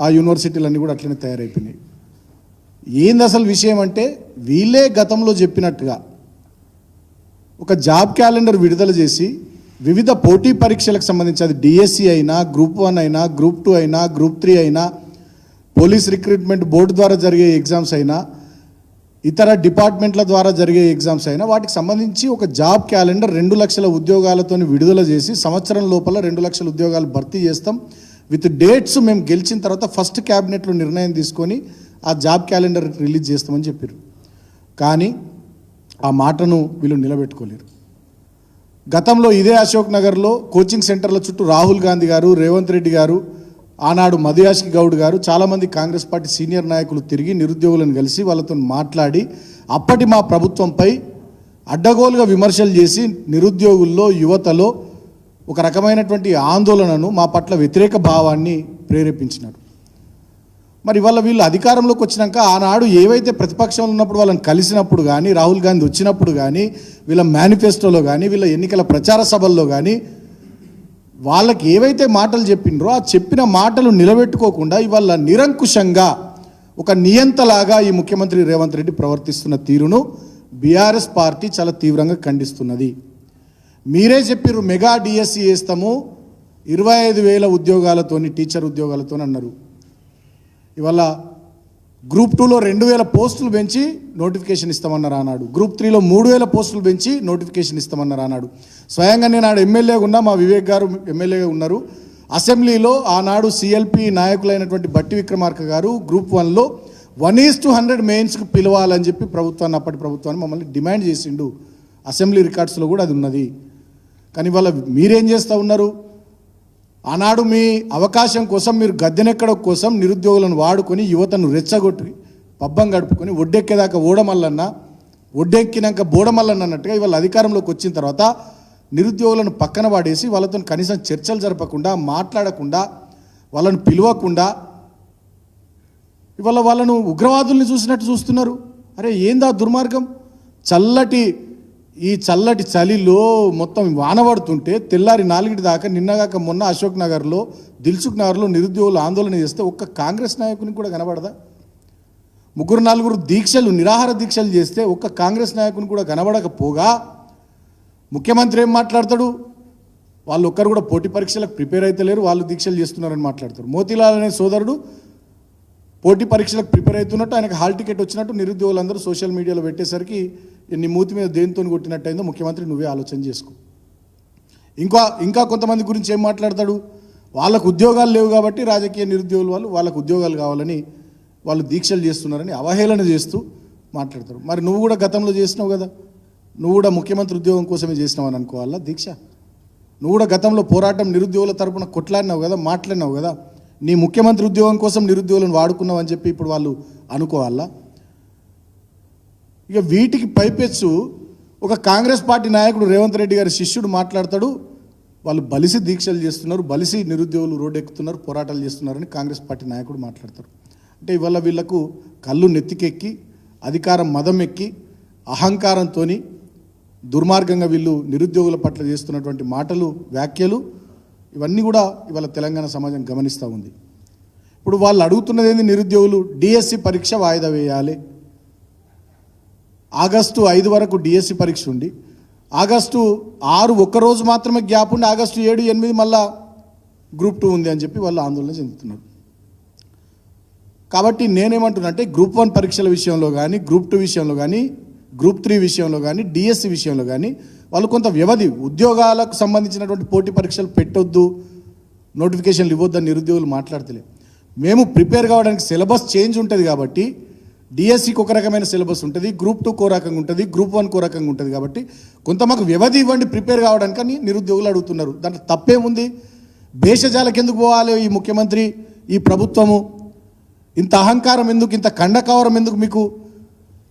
ఆ యూనివర్సిటీలన్నీ కూడా అట్లనే తయారైపోయినాయి. ఏంది అసలు విషయం అంటే వీళ్ళే గతంలో చెప్పినట్టుగా ఒక జాబ్ క్యాలెండర్ విడుదల చేసి వివిధ పోటీ పరీక్షలకు సంబంధించి అది డిఎస్సి అయినా గ్రూప్ 1 అయినా గ్రూప్ 2 అయినా గ్రూప్ 3 అయినా పోలీస్ రిక్రూట్మెంట్ బోర్డు ద్వారా జరిగే ఎగ్జామ్స్ అయినా ఇతర డిపార్ట్మెంట్ల ద్వారా జరిగే ఎగ్జామ్స్ అయినా వాటికి సంబంధించి ఒక జాబ్ క్యాలెండర్ 2 లక్షల ఉద్యోగాలతో విడుదల చేసి సంవత్సరం లోపల 2 లక్షల ఉద్యోగాలు భర్తీ చేస్తాం విత్ డేట్స్ మేము గెలిచిన తర్వాత ఫస్ట్ క్యాబినెట్లో నిర్ణయం తీసుకొని ఆ జాబ్ క్యాలెండర్ రిలీజ్ చేస్తామని చెప్పారు. కానీ ఆ మాటను వీళ్ళు నిలబెట్టుకోలేరు. గతంలో ఇదే అశోక్ నగర్లో కోచింగ్ సెంటర్ల చుట్టూ రాహుల్ గాంధీ గారు, రేవంత్ రెడ్డి గారు, ఆనాడు మధుయాష్కి గౌడ్ గారు, చాలామంది కాంగ్రెస్ పార్టీ సీనియర్ నాయకులు తిరిగి నిరుద్యోగులను కలిసి వాళ్ళతో మాట్లాడి అప్పటి మా ప్రభుత్వంపై అడ్డగోలుగా విమర్శలు చేసి నిరుద్యోగుల్లో యువతలో ఒక రకమైనటువంటి ఆందోళనను మా పట్ల వ్యతిరేక భావాన్ని ప్రేరేపించినారు. మరి ఇవాళ వీళ్ళు అధికారంలోకి వచ్చినాక ఆనాడు ఏవైతే ప్రతిపక్షంలో ఉన్నప్పుడు వాళ్ళని కలిసినప్పుడు కానీ రాహుల్ గాంధీ వచ్చినప్పుడు కానీ వీళ్ళ మేనిఫెస్టోలో కానీ వీళ్ళ ఎన్నికల ప్రచార సభల్లో కానీ వాళ్ళకి ఏవైతే మాటలు చెప్పినరో ఆ చెప్పిన మాటలు నిలబెట్టుకోకుండా ఇవాళ నిరంకుశంగా ఒక నియంతలాగా ఈ ముఖ్యమంత్రి రేవంత్ రెడ్డి ప్రవర్తిస్తున్న తీరును బీఆర్ఎస్ పార్టీ చాలా తీవ్రంగా ఖండిస్తున్నది. మీరే చెప్పారు మెగా డిఎస్సి వేస్తాము 25,000 ఉద్యోగాలతోని టీచర్ ఉద్యోగాలతో అన్నారు. ఇవాళ గ్రూప్ 2లో 2,000 పోస్టులు పెంచి నోటిఫికేషన్ ఇస్తామన్నారు ఆనాడు. గ్రూప్ 3లో 3,000 పోస్టులు పెంచి నోటిఫికేషన్ ఇస్తామన్నారు ఆనాడు. స్వయంగా నేను ఆడ ఎమ్మెల్యేగా ఉన్నా, మా వివేక్ గారు ఎమ్మెల్యేగా ఉన్నారు. అసెంబ్లీలో ఆనాడు సిఎల్పి నాయకులైనటువంటి బట్టి విక్రమార్క గారు గ్రూప్ 1లో 1:100 మెయిన్స్కి పిలవాలని చెప్పి ప్రభుత్వాన్ని అప్పటి ప్రభుత్వాన్ని మమ్మల్ని డిమాండ్ చేసిండు. అసెంబ్లీ రికార్డ్స్లో కూడా అది ఉన్నది. కానీ వాళ్ళ మీరేం చేస్తూ ఉన్నారు? ఆనాడు మీ అవకాశం కోసం మీరు గద్దెనెక్కడం కోసం నిరుద్యోగులను వాడుకొని యువతను రెచ్చగొట్టి పబ్బం గడుపుకొని ఒడ్డెక్కేదాకా ఓడమల్లన్న, ఒడ్డెక్కినాక బోడమల్లన్న అన్నట్టుగా ఇవాళ అధికారంలోకి వచ్చిన తర్వాత నిరుద్యోగులను పక్కన పడేసి వాళ్ళతో కనీసం చర్చలు జరపకుండా, మాట్లాడకుండా, వాళ్ళను పిలవకుండా ఇవాళ వాళ్ళను ఉగ్రవాదుల్ని చూసినట్టు చూస్తున్నారు. అరే ఏందా దుర్మార్గం? ఈ చల్లటి చలిలో మొత్తం వాన పడుతుంటే తెల్లారి 4 దాకా నిన్నగాక మొన్న అశోక్ నగర్లో, దిల్సుఖ్ నగర్లో నిరుద్యోగులు ఆందోళన చేస్తే ఒక్క కాంగ్రెస్ నాయకునికి కూడా కనబడదా? 3-4 దీక్షలు, నిరాహార దీక్షలు చేస్తే ఒక్క కాంగ్రెస్ నాయకుని కూడా కనబడకపోగా ముఖ్యమంత్రి ఏం మాట్లాడతాడు? వాళ్ళు ఒక్కరు కూడా పోటీ పరీక్షలకు ప్రిపేర్ అయితే లేరు, వాళ్ళు దీక్షలు చేస్తున్నారని మాట్లాడతారు. మోతీలాల్ అనే సోదరుడు పోటీ పరీక్షలకు ప్రిపేర్ అవుతున్నట్టు, ఆయనకు హాల్ టికెట్ వచ్చినట్టు నిరుద్యోగులందరూ సోషల్ మీడియాలో పెట్టేసరికి నీ మూతి మీద దేనితో కొట్టినట్టయిందో ముఖ్యమంత్రి నువ్వే ఆలోచన చేసుకో. ఇంకా కొంతమంది గురించి ఏం మాట్లాడతాడు? వాళ్ళకు ఉద్యోగాలు లేవు కాబట్టి రాజకీయ నిరుద్యోగులు వాళ్ళకు ఉద్యోగాలు కావాలని వాళ్ళు దీక్షలు చేస్తున్నారని అవహేళన చేస్తూ మాట్లాడతారు. మరి నువ్వు కూడా గతంలో చేసినావు కదా, నువ్వు కూడా ముఖ్యమంత్రి ఉద్యోగం కోసమే చేసినావు అని అనుకోవాలా దీక్ష? నువ్వు కూడా గతంలో పోరాటం నిరుద్యోగుల తరపున కొట్లాడినావు కదా, మాట్లాడినావు కదా, నీ ముఖ్యమంత్రి ఉద్యోగం కోసం నిరుద్యోగులను వాడుకున్నావు అని చెప్పి ఇప్పుడు వాళ్ళు అనుకోవాలా? ఇక వీటికి పైపెచ్చు ఒక కాంగ్రెస్ పార్టీ నాయకుడు రేవంత్ రెడ్డి గారి శిష్యుడు మాట్లాడతాడు, వాళ్ళు బలిసి దీక్షలు చేస్తున్నారు, బలిసి నిరుద్యోగులు రోడ్డు ఎక్కుతున్నారు, పోరాటాలు చేస్తున్నారని కాంగ్రెస్ పార్టీ నాయకుడు మాట్లాడతారు. అంటే ఇవాళ వీళ్లకు కళ్ళు నెత్తికెక్కి అధికారం మదం ఎక్కి అహంకారంతో దుర్మార్గంగా వీళ్ళు నిరుద్యోగుల పట్ల చేస్తున్నటువంటి మాటలు, వ్యాఖ్యలు ఇవన్నీ కూడా ఇవాళ తెలంగాణ సమాజం గమనిస్తూ ఉంది. ఇప్పుడు వాళ్ళు అడుగుతున్నది ఏంది? నిరుద్యోగులు డిఎస్సి పరీక్ష వాయిదా వేయాలి. ఆగస్టు 5 వరకు డిఎస్సి పరీక్ష ఉండి ఆగస్టు 6 ఒక్కరోజు మాత్రమే గ్యాప్ ఉండి ఆగస్టు 7, 8 మళ్ళా గ్రూప్ 2 ఉంది అని చెప్పి వాళ్ళు ఆందోళన చెందుతున్నారు. కాబట్టి నేనేమంటున్నా అంటే గ్రూప్ 1 పరీక్షల విషయంలో కానీ, గ్రూప్ 2 విషయంలో కానీ, గ్రూప్ 3 విషయంలో కానీ, డిఎస్సి విషయంలో కానీ వాళ్ళు కొంత వ్యవధి, ఉద్యోగాలకు సంబంధించినటువంటి పోటీ పరీక్షలు పెట్టొద్దు, నోటిఫికేషన్లు ఇవ్వద్దని నిరుద్యోగులు మాట్లాడతలే. మేము ప్రిపేర్ కావడానికి సిలబస్ చేంజ్ ఉంటుంది కాబట్టి డిఎస్సికి ఒక రకమైన సిలబస్ ఉంటుంది, గ్రూప్ 2 కో రకంగా ఉంటుంది, గ్రూప్ 1 కో రకంగా ఉంటుంది. కాబట్టి కొంత మాకు వ్యవధి ఇవ్వండి ప్రిపేర్ కావడానికి అని నిరుద్యోగులు అడుగుతున్నారు. దాంట్లో తప్పేముంది? భేషజాలకు ఎందుకు పోవాలి ఈ ముఖ్యమంత్రి, ఈ ప్రభుత్వము? ఇంత అహంకారం ఎందుకు, ఇంత కండకవరం ఎందుకు మీకు?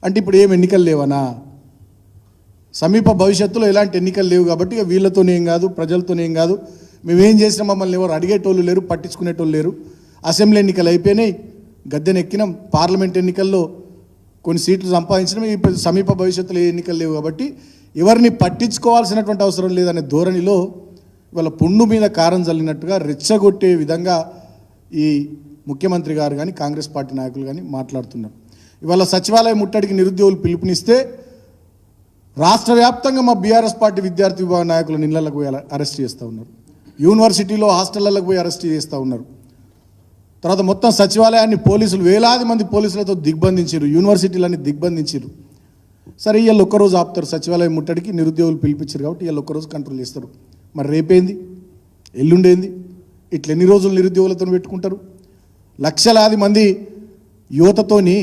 అంటే ఇప్పుడు ఏం ఎన్నికలు లేవనా? సమీప భవిష్యత్తులో ఎలాంటి ఎన్నికలు లేవు కాబట్టి ఇక వీళ్ళతోనేం కాదు, ప్రజలతోనేం కాదు, మేమేం చేసినా మమ్మల్ని ఎవరు అడిగేటోళ్ళు లేరు, పట్టించుకునేటోళ్ళు లేరు. అసెంబ్లీ ఎన్నికలు అయిపోయినాయి, గద్దెనెక్కినాం. పార్లమెంట్ ఎన్నికల్లో కొన్ని సీట్లు సంపాదించడం. ఈ సమీప భవిష్యత్తులో ఏ ఎన్నికలు లేవు కాబట్టి ఎవరిని పట్టించుకోవాల్సినటువంటి అవసరం లేదనే ధోరణిలో ఇవాళ పుండు మీద కారం చల్లినట్టుగా రెచ్చగొట్టే విధంగా ఈ ముఖ్యమంత్రి గారు కానీ కాంగ్రెస్ పార్టీ నాయకులు కానీ మాట్లాడుతున్నారు. ఇవాళ సచివాలయ ముట్టడికి నిరుద్యోగులు పిలుపునిస్తే రాష్ట్ర వ్యాప్తంగా మా బీఆర్ఎస్ పార్టీ విద్యార్థి విభాగ నాయకులను ఇళ్లకు పోయి అరెస్ట్ చేస్తూ ఉన్నారు. యూనివర్సిటీలో హాస్టళ్లకు పోయి అరెస్ట్ చేస్తూ ఉన్నారు. తర్వాత మొత్తం సచివాలయాన్ని పోలీసులు వేలాది మంది పోలీసులతో దిగ్బంధించారు, యూనివర్సిటీలన్నీ దిగ్బంధించారు. సరే ఇవాళ ఒక్కరోజు ఆపుతారు, సచివాలయం ముట్టడికి నిరుద్యోగులు పిలిపించారు కాబట్టి ఇవాళ ఒక్కరోజు కంట్రోల్ చేస్తారు. మరి రేపేంది, ఎల్లుండేంది? ఇట్లా ఎన్ని రోజులు నిరుద్యోగులతో పెట్టుకుంటారు? లక్షలాది మంది యువతతోని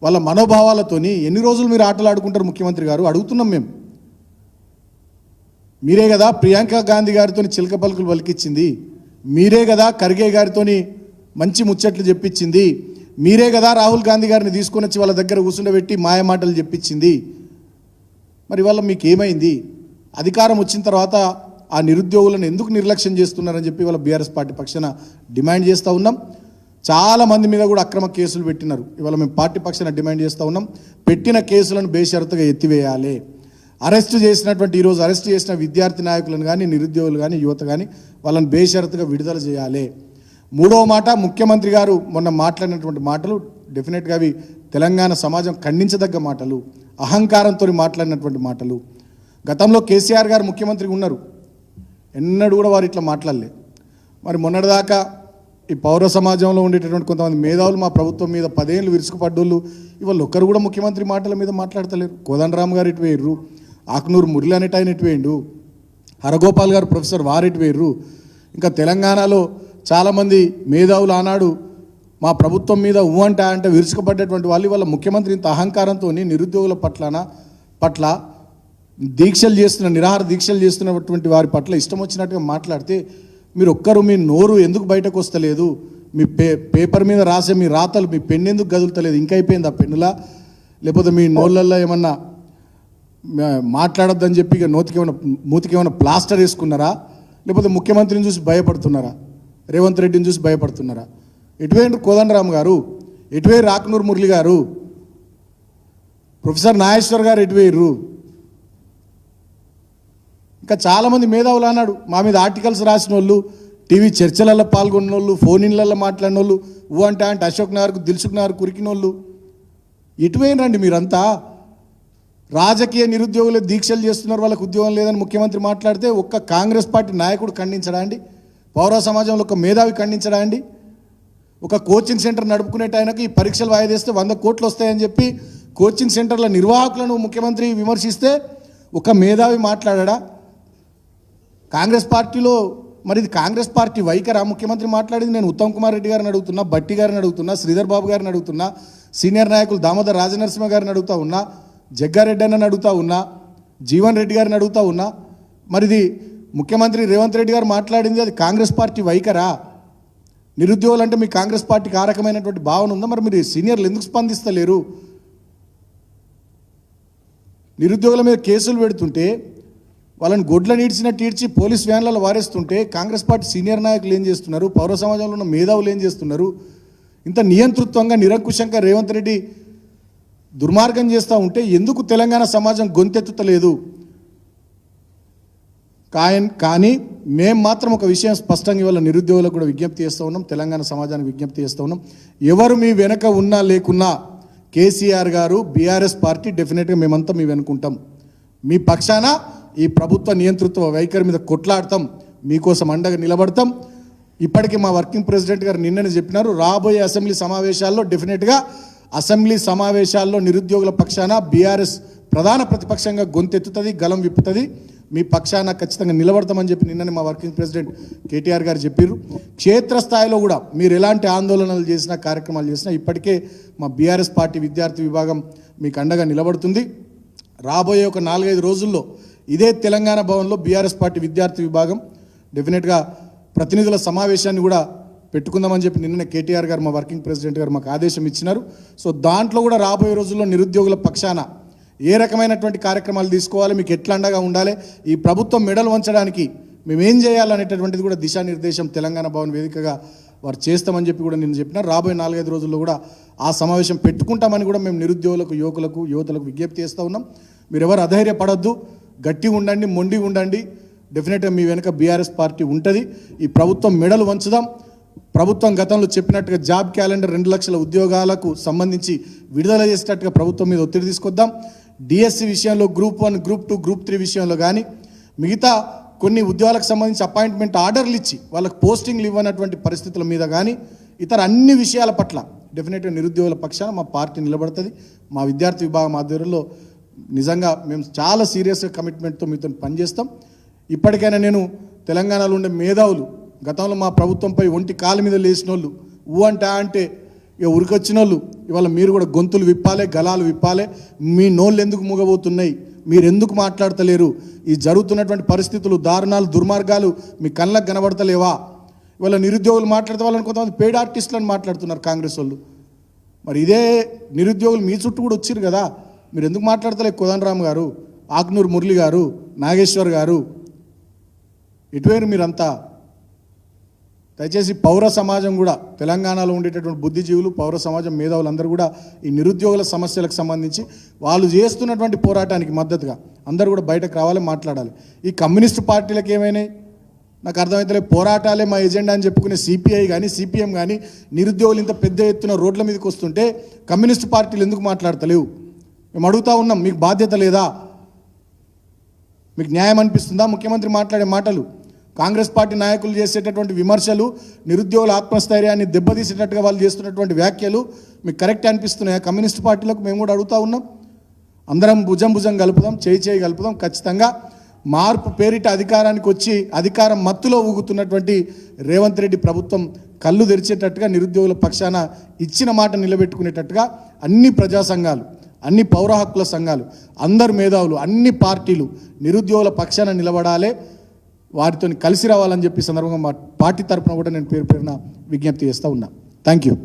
వాళ్ళ మనోభావాలతోని ఎన్ని రోజులు మీరు ఆటలు ఆడుకుంటారు ముఖ్యమంత్రి గారు? అడుగుతున్నాం మేము. మీరే కదా ప్రియాంక గాంధీ గారితో చిలక పలుకులు పలికిచ్చింది, మీరే కదా ఖర్గే గారితో మంచి ముచ్చట్లు చెప్పించింది, మీరే కదా రాహుల్ గాంధీ గారిని తీసుకొని వచ్చి వాళ్ళ దగ్గర కూర్చుండబెట్టి మాయమాటలు చెప్పించింది. మరి వాళ్ళ మీకు ఏమైంది? అధికారం వచ్చిన తర్వాత ఆ నిరుద్యోగులను ఎందుకు నిర్లక్ష్యం చేస్తున్నారని చెప్పి వాళ్ళ బీఆర్ఎస్ పార్టీ పక్షాన డిమాండ్ చేస్తూ ఉన్నాం. చాలామంది మీద కూడా అక్రమ కేసులు పెట్టినారు. ఇవాళ మేము పార్టీ పక్షాన డిమాండ్ చేస్తూ ఉన్నాం, పెట్టిన కేసులను బేషరతుగా ఎత్తివేయాలి. ఈరోజు అరెస్ట్ చేసిన విద్యార్థి నాయకులను కానీ, నిరుద్యోగులు కానీ, యువత కానీ వాళ్ళని బేషరతుగా విడుదల చేయాలి. మూడవ మాట, ముఖ్యమంత్రి గారు మొన్న మాట్లాడినటువంటి మాటలు డెఫినెట్గా అవి తెలంగాణ సమాజం ఖండించదగ్గ మాటలు, అహంకారంతో మాట్లాడినటువంటి మాటలు. గతంలో కేసీఆర్ గారు ముఖ్యమంత్రిగా ఉన్నారు, ఎన్నడూ కూడా వారు ఇట్లా మాట్లాడలే. మరి మొన్నటిదాకా ఈ పౌర సమాజంలో ఉండేటటువంటి కొంతమంది మేధావులు మా ప్రభుత్వం మీద 10 ఏళ్ళు విరుచుకుపడ్డోళ్ళు ఇవాళ ఒక్కరు కూడా ముఖ్యమంత్రి మాటల మీద మాట్లాడతలేరు. కోదండరామ్ గారు ఇటు వేయరు, ఆకునూరు మురళి అనేట ఆయన ఇటు వేయండు, హరగోపాల్ గారు ప్రొఫెసర్ వారు ఇటు వేయరు. ఇంకా తెలంగాణలో చాలామంది మేధావులు ఆనాడు మా ప్రభుత్వం మీద అంటే విరుచుకుపడ్డటువంటి వాళ్ళు ఇవాళ ముఖ్యమంత్రి ఇంత అహంకారంతో నిరుద్యోగుల పట్ల దీక్షలు చేస్తున్న, నిరాహార దీక్షలు చేస్తున్నటువంటి వారి పట్ల ఇష్టం వచ్చినట్టుగా మాట్లాడితే మీరు ఒక్కరు మీ నోరు ఎందుకు బయటకు వస్తలేదు? మీ పేపర్ మీద రాసే మీ రాతలు, మీ పెన్ను ఎందుకు గదులుతలేదు? ఇంకా అయిపోయింది ఆ పెన్నులా? లేకపోతే మీ నోళ్ళల్లో ఏమన్నా మాట్లాడొద్దని చెప్పి ఇక మూతికి ఏమైనా ప్లాస్టర్ వేసుకున్నారా? లేకపోతే ముఖ్యమంత్రిని చూసి భయపడుతున్నారా? రేవంత్ రెడ్డిని చూసి భయపడుతున్నారా? ఎటువైండ్రు కోదండరామ్ గారు, ఎటువై రాకనూరు మురళి గారు, ప్రొఫెసర్ నాగేశ్వర్ గారు ఎటువైర్రు? ఇంకా చాలామంది మేధావులు అన్నాడు మా మీద ఆర్టికల్స్ రాసిన వాళ్ళు, టీవీ చర్చలలో పాల్గొన్న వాళ్ళు, ఫోన్ ఇన్లలో మాట్లాడిన వాళ్ళు, అంటే అశోక్ నగర్కు దిల్సుఖ్ నగర్ కురికిన వాళ్ళు ఎటువైనరండి మీరంతా? రాజకీయ నిరుద్యోగులు దీక్షలు చేస్తున్నారు, వాళ్ళకు ఉద్యోగం లేదని ముఖ్యమంత్రి మాట్లాడితే ఒక్క కాంగ్రెస్ పార్టీ నాయకుడు ఖండించడా అండి? పౌర సమాజంలో ఒక మేధావి ఖండించడా అండి? ఒక కోచింగ్ సెంటర్ నడుపుకునేట ఆయనకి ఈ పరీక్షలు వాయిదేస్తే 100 కోట్లు వస్తాయని చెప్పి కోచింగ్ సెంటర్ల నిర్వాహకులను ముఖ్యమంత్రి విమర్శిస్తే ఒక మేధావి మాట్లాడా? కాంగ్రెస్ పార్టీలో మరి ఇది కాంగ్రెస్ పార్టీ వైఖరా? ముఖ్యమంత్రి మాట్లాడింది. నేను ఉత్తమ్ కుమార్ రెడ్డి గారిని అడుగుతున్నా, బట్టి గారిని అడుగుతున్నా, శ్రీధర్ బాబు గారిని అడుగుతున్నా, సీనియర్ నాయకులు దామోదర్ రాజనరసింహ గారిని అడుగుతా ఉన్నా, జగ్గారెడ్డి అన్నని అడుగుతా ఉన్నా, జీవన్ రెడ్డి గారిని అడుగుతా ఉన్నా. మరి ఇది ముఖ్యమంత్రి రేవంత్ రెడ్డి గారు మాట్లాడింది అది కాంగ్రెస్ పార్టీ వైఖరా? నిరుద్యోగులు అంటే మీ కాంగ్రెస్ పార్టీకి ఆ రకమైనటువంటి భావన ఉందా? మరి మీరు సీనియర్లు ఎందుకు స్పందిస్తలేరు? నిరుద్యోగుల మీద కేసులు పెడుతుంటే, వాళ్ళని గొడ్లను ఈడ్చినట్టు ఈడ్చి పోలీస్ వ్యాన్లలో వారేస్తుంటే కాంగ్రెస్ పార్టీ సీనియర్ నాయకులు ఏం చేస్తున్నారు? పౌర సమాజంలో ఉన్న మేధావులు ఏం చేస్తున్నారు? ఇంత నియంతృత్వంగా నిరంకుశంగా రేవంత్ రెడ్డి దుర్మార్గం చేస్తూ ఉంటే ఎందుకు తెలంగాణ సమాజం గొంతెత్తుతలేదు? కానీ మేము మాత్రం ఒక విషయం స్పష్టంగా ఇవాళ నిరుద్యోగులకు కూడా విజ్ఞప్తి చేస్తూ ఉన్నాం, తెలంగాణ సమాజానికి విజ్ఞప్తి చేస్తూ ఉన్నాం. ఎవరు మీ వెనక ఉన్నా లేకున్నా కేసీఆర్ గారు, బీఆర్ఎస్ పార్టీ డెఫినెట్గా మేమంతా మీ వెనుకుంటాం. మీ పక్షాన ఈ ప్రభుత్వ నియంతృత్వ వైఖరి మీద కొట్లాడతాం, మీకోసం అండగా నిలబడతాం. ఇప్పటికీ మా వర్కింగ్ ప్రెసిడెంట్ గారు నిన్ననే చెప్పినారు, రాబోయే అసెంబ్లీ సమావేశాల్లో డెఫినెట్గా అసెంబ్లీ సమావేశాల్లో నిరుద్యోగుల పక్షాన బీఆర్ఎస్ ప్రధాన ప్రతిపక్షంగా గొంతెత్తుతుంది, గలం విప్పుతుంది. మీ పక్షాన ఖచ్చితంగా నిలబడతామని చెప్పి నిన్ననే మా వర్కింగ్ ప్రెసిడెంట్ కేటీఆర్ గారు చెప్పారు. క్షేత్రస్థాయిలో కూడా మీరు ఎలాంటి ఆందోళనలు చేసినా కార్యక్రమాలు చేసినా ఇప్పటికే మా బీఆర్ఎస్ పార్టీ విద్యార్థి విభాగం మీకు అండగా నిలబడుతుంది. రాబోయే ఒక 4-5 రోజుల్లో ఇదే తెలంగాణ భవన్లో బీఆర్ఎస్ పార్టీ విద్యార్థి విభాగం డెఫినెట్గా ప్రతినిధుల సమావేశాన్ని కూడా పెట్టుకుందామని చెప్పి నిన్ననే కేటీఆర్ గారు మా వర్కింగ్ ప్రెసిడెంట్ గారు మాకు ఆదేశం ఇచ్చినారు. సో దాంట్లో కూడా రాబోయే రోజుల్లో నిరుద్యోగుల పక్షాన ఏ రకమైనటువంటి కార్యక్రమాలు తీసుకోవాలి, మీకు ఎట్లా అండగా ఉండాలి, ఈ ప్రభుత్వం మెడలు వంచడానికి మేమేం చేయాలనేటటువంటిది కూడా దిశానిర్దేశం తెలంగాణ భవన్ వేదికగా వారు చేస్తామని చెప్పి కూడా నేను చెప్పిన. రాబోయే 4-5 రోజుల్లో కూడా ఆ సమావేశం పెట్టుకుంటామని కూడా మేము నిరుద్యోగులకు, యువకులకు, యువతలకు విజ్ఞప్తి చేస్తూ ఉన్నాం. మీరు ఎవరు అధైర్యపడద్దు, గట్టిగా ఉండండి, మొండి ఉండండి. డెఫినెట్గా మీ వెనుక బీఆర్ఎస్ పార్టీ ఉంటుంది. ఈ ప్రభుత్వం మెడలు వంచుదాం. ప్రభుత్వం గతంలో చెప్పినట్టుగా జాబ్ క్యాలెండర్ 2 లక్షల ఉద్యోగాలకు సంబంధించి విడుదల చేసేటట్టుగా ప్రభుత్వం మీద ఒత్తిడి తీసుకొద్దాం. డిఎస్సి విషయంలో గ్రూప్ 1, గ్రూప్ 2, గ్రూప్ 3 విషయంలో కానీ మిగతా కొన్ని ఉద్యోగాలకు సంబంధించి అపాయింట్మెంట్ ఆర్డర్లు ఇచ్చి వాళ్ళకు పోస్టింగ్లు ఇవ్వనటువంటి పరిస్థితుల మీద కానీ ఇతర అన్ని విషయాల పట్ల డెఫినెట్గా నిరుద్యోగుల పక్షాన మా పార్టీ నిలబడుతుంది. మా విద్యార్థి విభాగం ఆధ్వర్యంలో నిజంగా మేము చాలా సీరియస్గా కమిట్మెంట్తో మీతో పనిచేస్తాం. ఇప్పటికైనా నేను తెలంగాణలో ఉండే మేధావులు, గతంలో మా ప్రభుత్వంపై ఒంటి కాళ్ళ మీద లేచిన వాళ్ళు, అంటే ఇక ఉరికొచ్చిన వాళ్ళు, ఇవాళ మీరు కూడా గొంతులు విప్పాలే, గలాలు విప్పాలే. మీ నోళ్ళు ఎందుకు మూగబోతున్నాయి, మీరు ఎందుకు మాట్లాడతలేరు, ఈ జరుగుతున్నటువంటి పరిస్థితులు, దారుణాలు, దుర్మార్గాలు మీ కళ్ళకు కనబడతలేవా? ఇవాళ నిరుద్యోగులు మాట్లాడితే వాళ్ళని కొంతమంది పెయిడ్ ఆర్టిస్టులను మాట్లాడుతున్నారు కాంగ్రెస్ వాళ్ళు. మరి ఇదే నిరుద్యోగులు మీ చుట్టూ కూడా వచ్చారు కదా, మీరు ఎందుకు మాట్లాడతలే? కోదండరామ్ గారు, ఆక్నూరు మురళి గారు, నాగేశ్వర్ గారు, ఎటువైరు మీరంతా? దయచేసి పౌర సమాజం కూడా, తెలంగాణలో ఉండేటటువంటి బుద్ధిజీవులు, పౌర సమాజం, మేధావులందరూ కూడా ఈ నిరుద్యోగుల సమస్యలకు సంబంధించి వాళ్ళు చేస్తున్నటువంటి పోరాటానికి మద్దతుగా అందరూ కూడా బయటకు రావాలి, మాట్లాడాలి. ఈ కమ్యూనిస్టు పార్టీలకు ఏమైనాయి నాకు అర్థమైతే, పోరాటాలే మా ఎజెండా అని చెప్పుకునే సిపిఐ కానీ సిపిఎం కానీ నిరుద్యోగులు ఇంత పెద్ద ఎత్తున రోడ్ల మీదకి వస్తుంటే కమ్యూనిస్టు పార్టీలు ఎందుకు మాట్లాడతలేవు? మేము అడుగుతూ ఉన్నాం, మీకు బాధ్యత లేదా? మీకు న్యాయం అనిపిస్తుందా ముఖ్యమంత్రి మాట్లాడే మాటలు? కాంగ్రెస్ పార్టీ నాయకులు చేసేటటువంటి విమర్శలు, నిరుద్యోగుల ఆత్మస్థైర్యాన్ని దెబ్బతీసేటట్టుగా వాళ్ళు చేస్తున్నటువంటి వ్యాఖ్యలు మీకు కరెక్ట్ అనిపిస్తున్నాయా? కమ్యూనిస్ట్ పార్టీలకు మేము కూడా అడుగుతూ ఉన్నాం. అందరం భుజం భుజం కలుపుదాం, చేయి కలుపుదాం. ఖచ్చితంగా మార్పు పేరిట అధికారానికి వచ్చి అధికారం మత్తులో ఊగుతున్నటువంటి రేవంత్ రెడ్డి ప్రభుత్వం కళ్ళు తెరిచేటట్టుగా, నిరుద్యోగుల పక్షాన ఇచ్చిన మాట నిలబెట్టుకునేటట్టుగా అన్ని ప్రజా సంఘాలు, అన్ని పౌర హక్కుల సంఘాలు, అందరు మేధావులు, అన్ని పార్టీలు నిరుద్యోగుల పక్షాన నిలబడాలి, వారితో కలిసి రావాలని చెప్పి సందర్భంగా మా పార్టీ తరఫున కూడా నేను పేరు పేరున విజ్ఞప్తి చేస్తూ ఉన్నా. Thank you.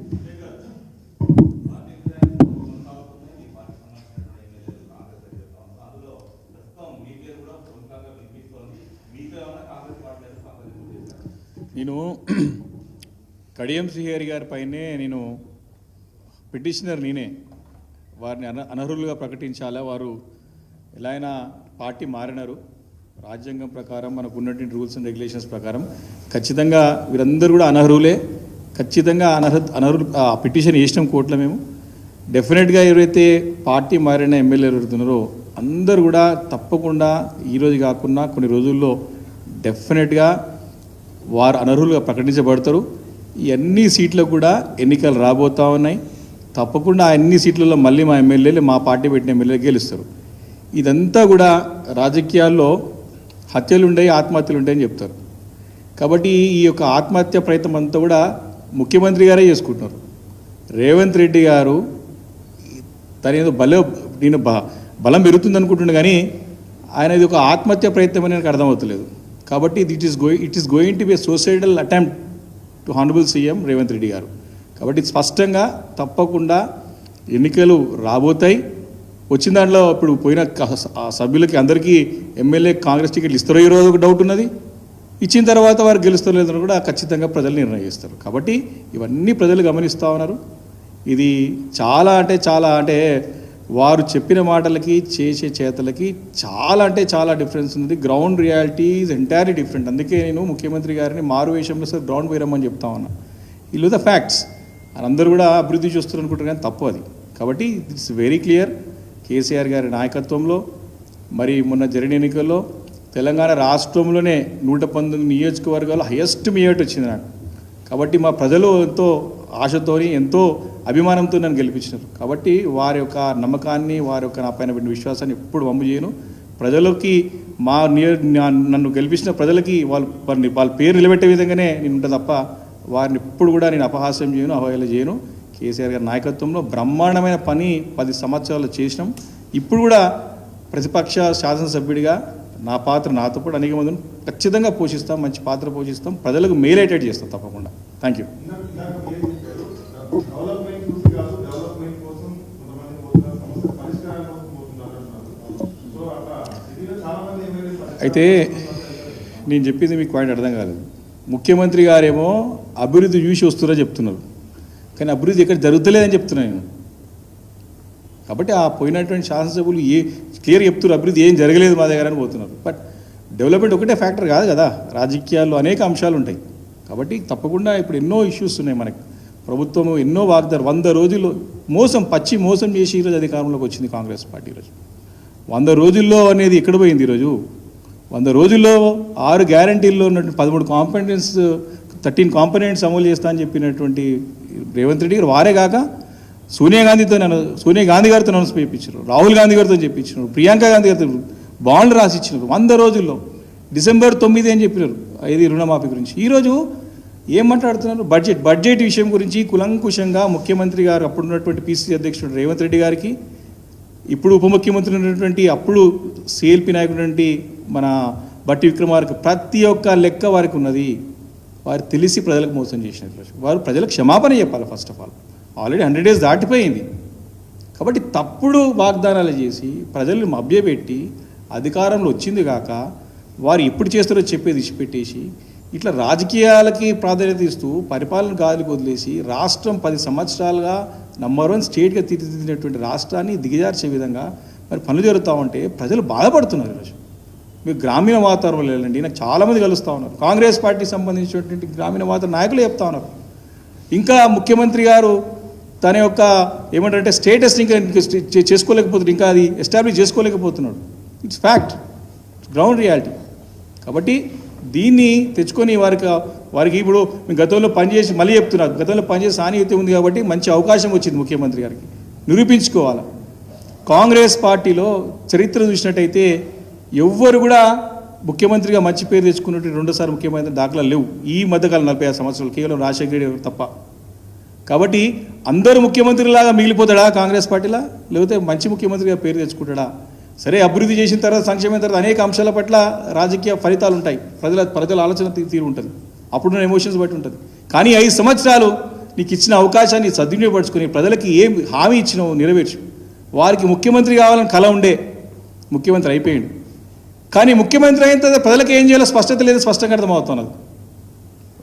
నేను కడియం శ్రీహరి గారి పైనే నేను పిటిషనర్, నేనే వారిని అనర్హులుగా ప్రకటించాలా. వారు ఎలా అయినా పార్టీ మారినారు, రాజ్యాంగం ప్రకారం మనకు ఉన్నటువంటి రూల్స్ అండ్ రెగ్యులేషన్స్ ప్రకారం ఖచ్చితంగా వీరందరూ కూడా అనర్హులే. ఖచ్చితంగా అనర్హులు పిటిషన్ వేసినాం కోర్టులో. మేము డెఫినెట్గా ఎవరైతే పార్టీ మారిన ఎమ్మెల్యేలు ఎవరుతున్నారో అందరూ కూడా తప్పకుండా ఈరోజు కాకుండా కొన్ని రోజుల్లో డెఫినెట్గా వారు అనర్హులుగా ప్రకటించబడతారు. ఈ అన్ని సీట్లకు కూడా ఎన్నికలు రాబోతూ ఉన్నాయి. తప్పకుండా ఆ అన్ని సీట్లలో మళ్ళీ మా ఎమ్మెల్యేలు, మా పార్టీ పెట్టిన ఎమ్మెల్యేలు గెలుస్తారు. ఇదంతా కూడా రాజకీయాల్లో హత్యలు ఉంటాయి, ఆత్మహత్యలు ఉంటాయని చెప్తారు. కాబట్టి ఈ యొక్క ఆత్మహత్య ప్రయత్నం అంతా కూడా ముఖ్యమంత్రి గారే చేసుకుంటున్నారు. రేవంత్ రెడ్డి గారు తన ఏదో నేను బలం పెరుగుతుంది అనుకుంటున్నాను, కానీ ఆయన ఇది ఒక ఆత్మహత్య ప్రయత్నం అని నాకు అర్థమవుతలేదు. కాబట్టి it is going to be suicidal attempt to honourable CM Revanth Reddy గారు. కాబట్టి స్పష్టంగా తప్పకుండా ఎన్నికలు రాబోతాయి. వచ్చిన దాంట్లో ఇప్పుడు పోయిన సభ్యులకి అందరికీ ఎమ్మెల్యే కాంగ్రెస్ టికెట్లు ఇస్తారో ఈరోజు ఒక డౌట్ ఉన్నది. ఇచ్చిన తర్వాత వారు గెలుస్తారో లేదని కూడా ఖచ్చితంగా ప్రజలు నిర్ణయిస్తారు. కాబట్టి ఇవన్నీ ప్రజలు గమనిస్తూ ఉన్నారు. ఇది చాలా అంటే వారు చెప్పిన మాటలకి చేసే చేతలకి చాలా డిఫరెన్స్ ఉంది. Ground reality is entirely different. అందుకే నేను ముఖ్యమంత్రి గారిని మారు వేషంలో సార్ గ్రౌండ్ పోయిరమ్మని చెప్తా ఉన్నా. వీళ్ళు ద ఫ్యాక్ట్స్ అందరూ కూడా అభివృద్ధి చూస్తారు అనుకుంటారు, కానీ తప్పు అది. కాబట్టి ఇట్స్ వెరీ క్లియర్. కేసీఆర్ గారి నాయకత్వంలో మరి మొన్న జరిగిన ఎన్నికల్లో తెలంగాణ రాష్ట్రంలోనే 119 నియోజకవర్గాలు హైయెస్ట్ మెజారిటీ వచ్చింది నాకు. కాబట్టి మా ప్రజలు ఎంతో ఆశతోని, ఎంతో అభిమానంతో నన్ను గెలిపించినారు. కాబట్టి వారి యొక్క నమ్మకాన్ని, వారి యొక్క నా పైన పెట్టిన విశ్వాసాన్ని ఎప్పుడు వమ్ము చేయను. ప్రజలకి నన్ను గెలిపించిన ప్రజలకి వాళ్ళ పేరు నిలబెట్టే విధంగానే నేను ఉంటా తప్ప వారిని ఎప్పుడు కూడా నేను అపహాస్యం చేయను, అవహేళన చేయను. కేసీఆర్ గారి నాయకత్వంలో బ్రహ్మాండమైన పని 10 సంవత్సరాలు చేసినాం. ఇప్పుడు కూడా ప్రతిపక్ష శాసనసభ్యుడిగా నా పాత్ర నాతో పాటు అనేక మందిని ఖచ్చితంగా పోషిస్తాం, మంచి పాత్ర పోషిస్తాం, ప్రజలకు మేలేటెడ్ చేస్తాం తప్పకుండా. Thank you. అయితే నేను చెప్పింది మీకు పాయింట్ అర్థం కాలేదు. ముఖ్యమంత్రి గారేమో అభివృద్ధి చూసి వస్తున్నారో చెప్తున్నారు, కానీ అభివృద్ధి ఎక్కడ జరుగుతలేదని చెప్తున్నాను నేను. కాబట్టి ఆ పోయినటువంటి శాసనసభ్యులు క్లియర్ చెప్తున్నారు అభివృద్ధి ఏం జరగలేదు మా దగ్గర అని పోతున్నారు. బట్ డెవలప్మెంట్ ఒకటే ఫ్యాక్టర్ కాదు కదా, రాజకీయాల్లో అనేక అంశాలు ఉంటాయి. కాబట్టి తప్పకుండా ఇప్పుడు ఎన్నో ఇష్యూస్ ఉన్నాయి మనకి. ప్రభుత్వం ఎన్నో 100 రోజుల్లో పచ్చి మోసం చేసి ఈరోజు అధికారంలోకి వచ్చింది కాంగ్రెస్ పార్టీ. ఈరోజు 100 రోజుల్లో అనేది ఎక్కడ పోయింది? ఈరోజు 100 రోజుల్లో 6 గ్యారంటీల్లో ఉన్నటువంటి 13 కాంపోనెంట్స్ 13 కాంపోనెంట్స్ అమలు చేస్తా అని చెప్పినటువంటి రేవంత్ రెడ్డి గారు వారే కాక సోనియా గాంధీ గారితో అనౌన్స్ చేయించారు, రాహుల్ గాంధీ గారితో చెప్పించారు, ప్రియాంక గాంధీ గారితో బాండ్లు రాసి ఇచ్చినారు 100 రోజుల్లో. డిసెంబర్ 9 అని చెప్పినారు ఇది రుణమాఫీ గురించి. ఈరోజు ఏం మాట్లాడుతున్నారు? బడ్జెట్ విషయం గురించి కులంకుశంగా ముఖ్యమంత్రి గారు అప్పుడున్నటువంటి పిసిసి అధ్యక్షుడు రేవంత్ రెడ్డి గారికి, ఇప్పుడు ఉప ముఖ్యమంత్రి ఉన్నటువంటి అప్పుడు సిఎల్పి నాయకుడు మన బట్టి విక్రమార్క ప్రతి ఒక్క లెక్క వారికి ఉన్నది. వారు తెలిసి ప్రజలకు మోసం చేసినట్లు వారు ప్రజలకు క్షమాపణ చెప్పాలి. First of all already 100 days దాటిపోయింది. కాబట్టి తప్పుడు వాగ్దానాలు చేసి ప్రజలను మభ్యపెట్టి అధికారంలో వచ్చింది కాక వారు ఎప్పుడు చేస్తారో చెప్పేది ఇచ్చిపెట్టేసి ఇట్లా రాజకీయాలకి ప్రాధాన్యత ఇస్తూ పరిపాలన గాలికి వదిలేసి రాష్ట్రం 10 సంవత్సరాలుగా నంబర్ 1 స్టేట్గా తీర్చిదిద్దినటువంటి రాష్ట్రాన్ని దిగజార్చే విధంగా మరి పనులు జరుగుతూ ఉంటే ప్రజలు బాధపడుతున్నారు. ఈరోజు మీరు గ్రామీణ వాతావరణంలో వెళ్ళండి, నాకు చాలామంది కలుస్తూ ఉన్నారు. కాంగ్రెస్ పార్టీకి సంబంధించినటువంటి గ్రామీణ వాతావరణ నాయకులు చెప్తా ఉన్నారు. ఇంకా ముఖ్యమంత్రి గారు తన యొక్క ఏమంటారంటే స్టేటస్ని ఇంకా చేసుకోలేకపోతున్నాడు, ఇంకా అది ఎస్టాబ్లిష్ చేసుకోలేకపోతున్నాడు. It's fact, ground reality. కాబట్టి దీన్ని తెచ్చుకొని వారికి ఇప్పుడు మేము గతంలో పనిచేసి మళ్ళీ చెప్తున్నారు, గతంలో పనిచేసి సాన్నిహిత్య ఉంది కాబట్టి మంచి అవకాశం వచ్చింది ముఖ్యమంత్రి గారికి నిరూపించుకోవాలి. కాంగ్రెస్ పార్టీలో చరిత్ర చూసినట్టయితే ఎవ్వరు కూడా ముఖ్యమంత్రిగా మంచి పేరు తెచ్చుకున్నట్టు 2సారి ముఖ్యమంత్రి దాఖలాలు లేవు ఈ మధ్యకాలం 45 సంవత్సరాలు, కేవలం రాజశేఖర రెడ్డి తప్ప. కాబట్టి అందరూ ముఖ్యమంత్రిలాగా మిగిలిపోతాడా కాంగ్రెస్ పార్టీలా, లేకపోతే మంచి ముఖ్యమంత్రిగా పేరు తెచ్చుకుంటాడా? సరే, అభివృద్ధి చేసిన తర్వాత సంక్షేమం తర్వాత అనేక అంశాల పట్ల రాజకీయ ఫలితాలు ఉంటాయి, ప్రజల ఆలోచన తీరు ఉంటుంది, అప్పుడున్న ఎమోషన్స్ బట్టి ఉంటుంది. కానీ 5 సంవత్సరాలు నీకు ఇచ్చిన అవకాశాన్ని సద్వినియోగపరుచుకొని ప్రజలకి ఏం హామీ ఇచ్చినావు నెరవేర్చు. వారికి ముఖ్యమంత్రి కావాలని కల ఉండే, ముఖ్యమంత్రి అయిపోయాడు. కానీ ముఖ్యమంత్రి అయిన తర్వాత ప్రజలకు ఏం చేయాలో స్పష్టత లేదు, స్పష్టంగా అర్థమవుతున్నది.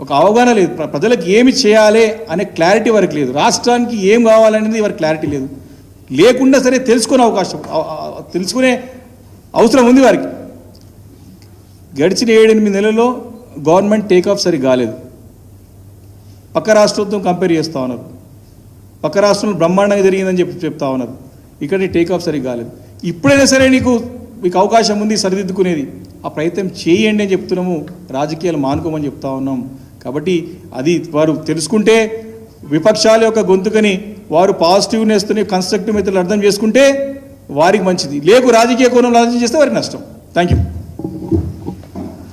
ఒక అవగాహన లేదు, ప్రజలకు ఏమి చేయాలి అనే క్లారిటీ వారికి లేదు, రాష్ట్రానికి ఏం కావాలనేది వారికి క్లారిటీ లేదు. లేకుండా సరే తెలుసుకునే అవసరం ఉంది వారికి. గడిచిన 7-8 నెలల్లో గవర్నమెంట్ టేకాఫ్ సరిగ్గా కాలేదు. పక్క రాష్ట్రంతో కంపేర్ చేస్తూ ఉన్నారు, పక్క రాష్ట్రంలో బ్రహ్మాండంగా జరిగిందని చెప్తా ఉన్నారు, ఇక్కడ టేకాఫ్ సరిగ్గా కాలేదు. ఇప్పుడైనా సరే మీకు అవకాశం ఉంది సరిదిద్దుకునేది, ఆ ప్రయత్నం చేయండి అని చెప్తున్నాము, రాజకీయాలు మానుకోమని చెప్తా ఉన్నాం. కాబట్టి అది వారు తెలుసుకుంటే, విపక్షాల యొక్క గొంతుకని వారు పాజిటివ్నెస్తోని కన్స్ట్రక్టివ్ మెథడ్లు అర్థం చేసుకుంటే వారికి మంచిది. రాజకీయ కోణంలో ఆలోచన చేస్తే వారికి నష్టం. Thank you.